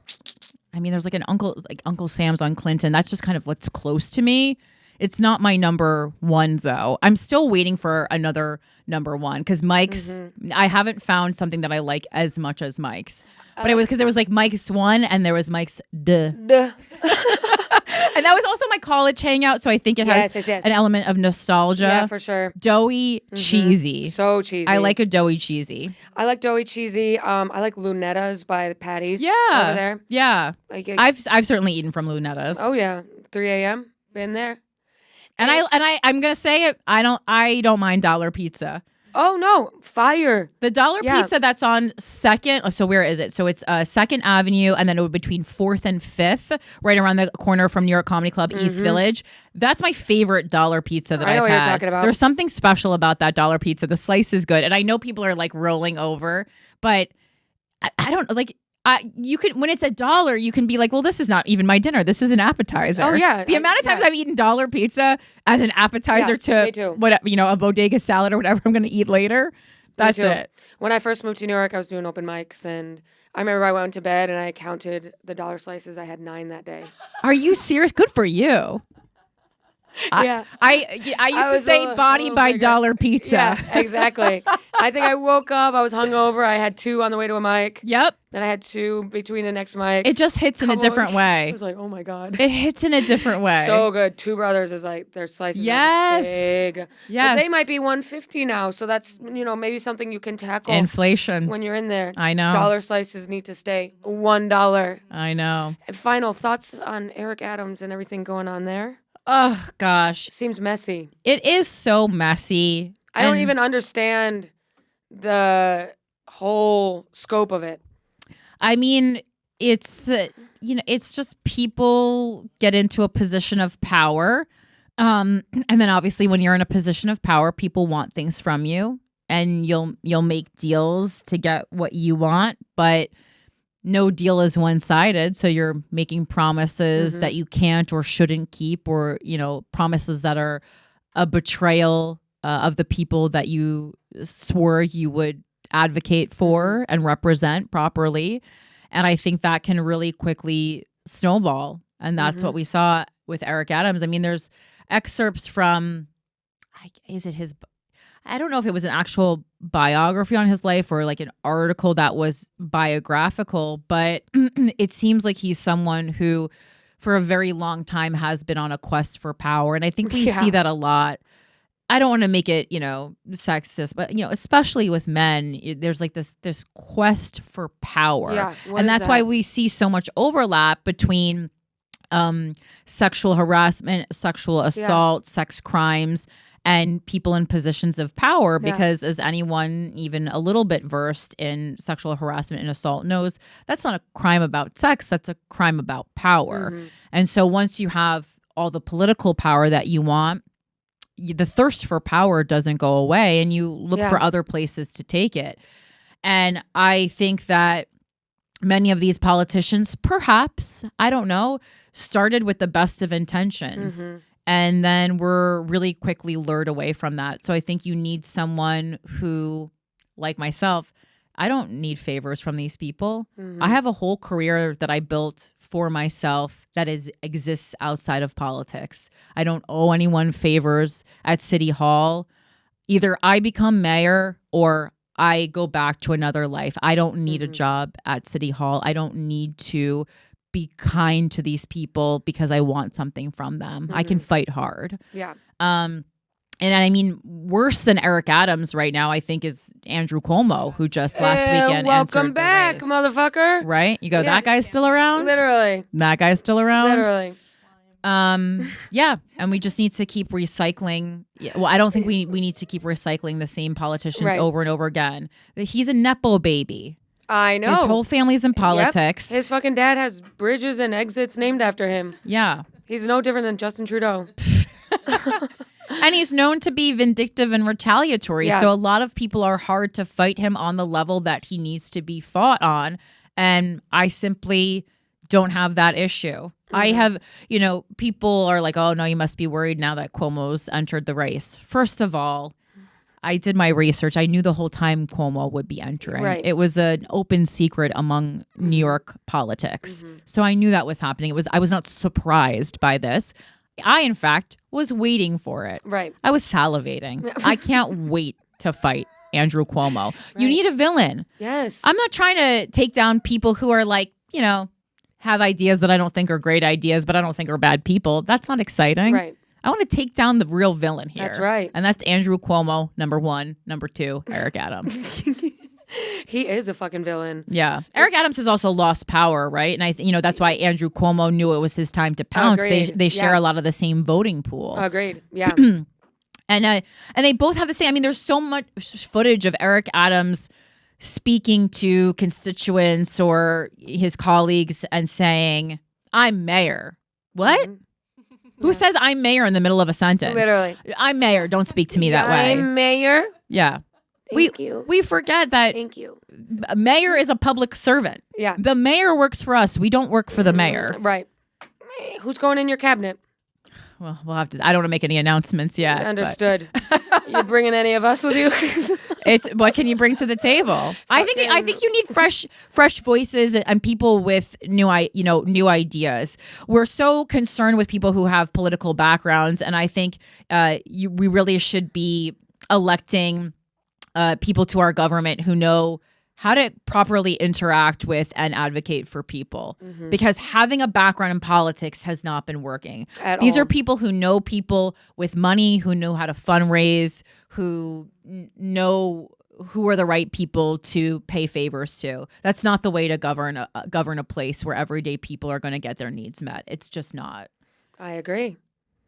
I mean, there's like Uncle Sam's on Clinton. That's just kind of what's close to me. It's not my number one, though. I'm still waiting for another number one because Mike's, I haven't found something that I like as much as Mike's. But it was because there was like Mike's 1 and there was Mike's duh. And that was also my college hangout, so I think it has an element of nostalgia. Yeah, for sure. Doughy, cheesy. So cheesy. I like a doughy cheesy. I like doughy cheesy. I like Lunetta's by Patty's over there. Yeah. I've certainly eaten from Lunetta's. Oh, yeah. 3 a.m. Been there. And I'm gonna say it. I don't mind dollar pizza. Oh no, fire! The dollar pizza that's on Second. So where is it? So it's 2nd Avenue, and then between 4th and 5th, right around the corner from New York Comedy Club, East Village. That's my favorite dollar pizza that I've had. I know what you're talking about. There's something special about that dollar pizza. The slice is good, and I know people are like rolling over, but I don't like. You can, when it's $1, you can be like, well, this is not even my dinner. This is an appetizer. Oh yeah. The amount of times I've eaten dollar pizza as an appetizer to a bodega salad or whatever I'm going to eat later. That's it. When I first moved to New York, I was doing open mics, and I remember I went to bed and I counted the dollar slices. I had 9 that day. Are you serious? Good for you. Yeah. I used to say body by dollar pizza. Yeah, exactly. I think I woke up, I was hungover, I had 2 on the way to a mic. Yep. Then I had 2 between the next mic. It just hits in a different way. I was like, oh my God. It hits in a different way. So good. Two Brothers is like, their slices are big. Yes. But they might be $1.50 now, so that's, maybe something you can tackle. Inflation. When you're in there. I know. Dollar slices need to stay $1. I know. And final thoughts on Eric Adams and everything going on there? Oh, gosh. Seems messy. It is so messy. I don't even understand the whole scope of it. I mean, it's, it's just people get into a position of power. And then obviously when you're in a position of power, people want things from you and you'll make deals to get what you want, but no deal is one-sided, so you're making promises that you can't or shouldn't keep, or promises that are a betrayal of the people that you swore you would advocate for and represent properly. And I think that can really quickly snowball. And that's what we saw with Eric Adams. I mean, there's excerpts from, is it his, I don't know if it was an actual biography on his life or like an article that was biographical, but it seems like he's someone who for a very long time has been on a quest for power. And I think we see that a lot. I don't want to make it, sexist, but, especially with men, there's like this quest for power. Yeah, and that's why we see so much overlap between sexual harassment, sexual assault, sex crimes, and people in positions of power, because as anyone even a little bit versed in sexual harassment and assault knows, that's not a crime about sex, that's a crime about power. And so once you have all the political power that you want, the thirst for power doesn't go away, and you look for other places to take it. And I think that many of these politicians, perhaps, I don't know, started with the best of intentions. And then were really quickly lured away from that. So I think you need someone who, like myself, I don't need favors from these people. I have a whole career that I built for myself that exists outside of politics. I don't owe anyone favors at City Hall. Either I become mayor or I go back to another life. I don't need a job at City Hall. I don't need to be kind to these people because I want something from them. I can fight hard. Yeah. And I mean, worse than Eric Adams right now, I think, is Andrew Cuomo, who just last weekend welcome back, race. Motherfucker. Right? You go, that guy's still around? Literally. That guy's still around? Literally. Yeah. And we just need to keep recycling. Well, I don't think we need to keep recycling the same politicians over and over again. He's a Nepo baby. I know. His whole family's in politics. Yep. His fucking dad has bridges and exits named after him. Yeah. He's no different than Justin Trudeau. And he's known to be vindictive and retaliatory. So a lot of people are hard to fight him on the level that he needs to be fought on. And I simply don't have that issue. I have, people are like, oh, no, you must be worried now that Cuomo's entered the race. First of all, I did my research. I knew the whole time Cuomo would be entering. Right. It was an open secret among New York politics. So I knew that was happening. I was not surprised by this. I, in fact, was waiting for it. Right. I was salivating. I can't wait to fight Andrew Cuomo. You need a villain. Yes. I'm not trying to take down people who are like, have ideas that I don't think are great ideas, but I don't think are bad people. That's not exciting. Right. I want to take down the real villain here. That's right. And that's Andrew Cuomo, number one. Number two, Eric Adams. He is a fucking villain. Yeah. Eric Adams has also lost power, right? And I think, that's why Andrew Cuomo knew it was his time to pounce. They share a lot of the same voting pool. Agreed. Yeah. And they both have the same. I mean, there's so much footage of Eric Adams speaking to constituents or his colleagues and saying, "I'm mayor." What? Who says I'm mayor in the middle of a sentence? Literally. I'm mayor. Don't speak to me that way. I'm mayor. Yeah. Thank you. We forget that Thank you. a mayor is a public servant. Yeah. The mayor works for us. We don't work for the mayor. Right. Who's going in your cabinet? Well, we'll have to. I don't want to make any announcements yet. Understood. You bringing any of us with you? It's what can you bring to the table? I think you need fresh voices and people with new ideas. We're so concerned with people who have political backgrounds, and I think we really should be electing people to our government who know how to properly interact with and advocate for people. Because having a background in politics has not been working. These are people who know people with money, who know how to fundraise, who know who are the right people to pay favors to. That's not the way to govern a place where everyday people are going to get their needs met. It's just not. I agree.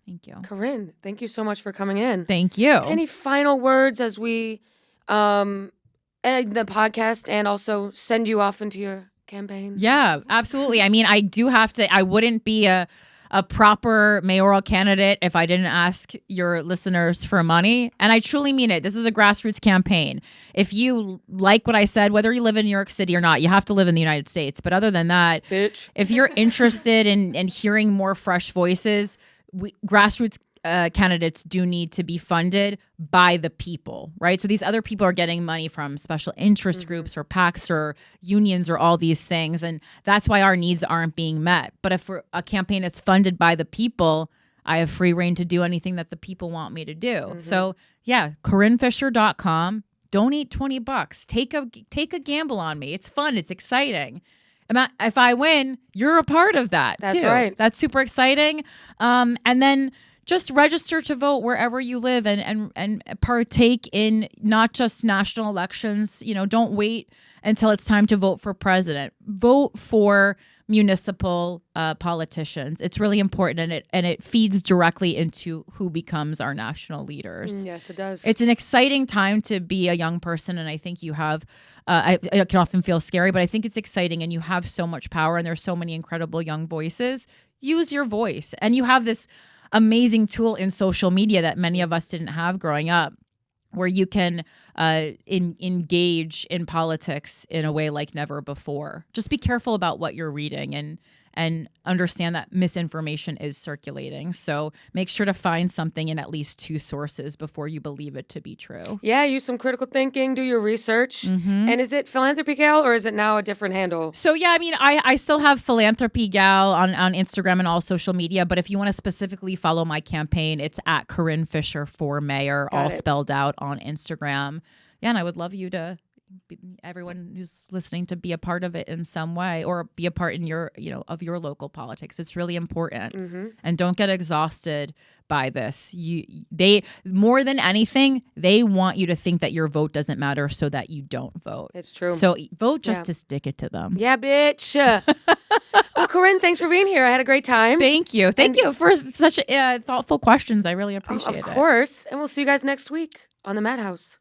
Thank you. Corinne, thank you so much for coming in. Thank you. Any final words as we end the podcast and also send you off into your campaign? Yeah, absolutely. I mean, I wouldn't be a proper mayoral candidate if I didn't ask your listeners for money. And I truly mean it. This is a grassroots campaign. If you like what I said, whether you live in New York City or not, you have to live in the United States. But other than that, bitch, if you're interested in hearing more fresh voices, grassroots candidates do need to be funded by the people, right? So these other people are getting money from special interest groups or PACs or unions or all these things. And that's why our needs aren't being met. But if a campaign is funded by the people, I have free reign to do anything that the people want me to do. So yeah, CorinneFisher.com. Donate $20. Take a gamble on me. It's fun. It's exciting. If I win, you're a part of that too. That's right. That's super exciting. And then just register to vote wherever you live and partake in not just national elections. You know, don't wait until it's time to vote for president. Vote for municipal politicians. It's really important, and it feeds directly into who becomes our national leaders. Yes, it does. It's an exciting time to be a young person, and I think you have. It can often feel scary, but I think it's exciting, and you have so much power, and there's so many incredible young voices. Use your voice, and you have this amazing tool in social media that many of us didn't have growing up, where you can engage in politics in a way like never before. Just be careful about what you're reading and understand that misinformation is circulating. So make sure to find something in at least 2 sources before you believe it to be true. Yeah, use some critical thinking, do your research. And is it Philanthropy Gal or is it now a different handle? So yeah, I mean, I still have Philanthropy Gal on Instagram and all social media, but if you want to specifically follow my campaign, it's at Corinne Fisher for Mayor, all spelled out on Instagram. Yeah, and I would love you to everyone who's listening to be a part of it in some way, or be a part in your, of your local politics. It's really important. And don't get exhausted by this. They more than anything, they want you to think that your vote doesn't matter so that you don't vote. It's true. So vote just to stick it to them. Yeah, bitch. Well, Corinne, thanks for being here. I had a great time. Thank you. Thank you for such thoughtful questions. I really appreciate it. Of course. And we'll see you guys next week on the Madhouse.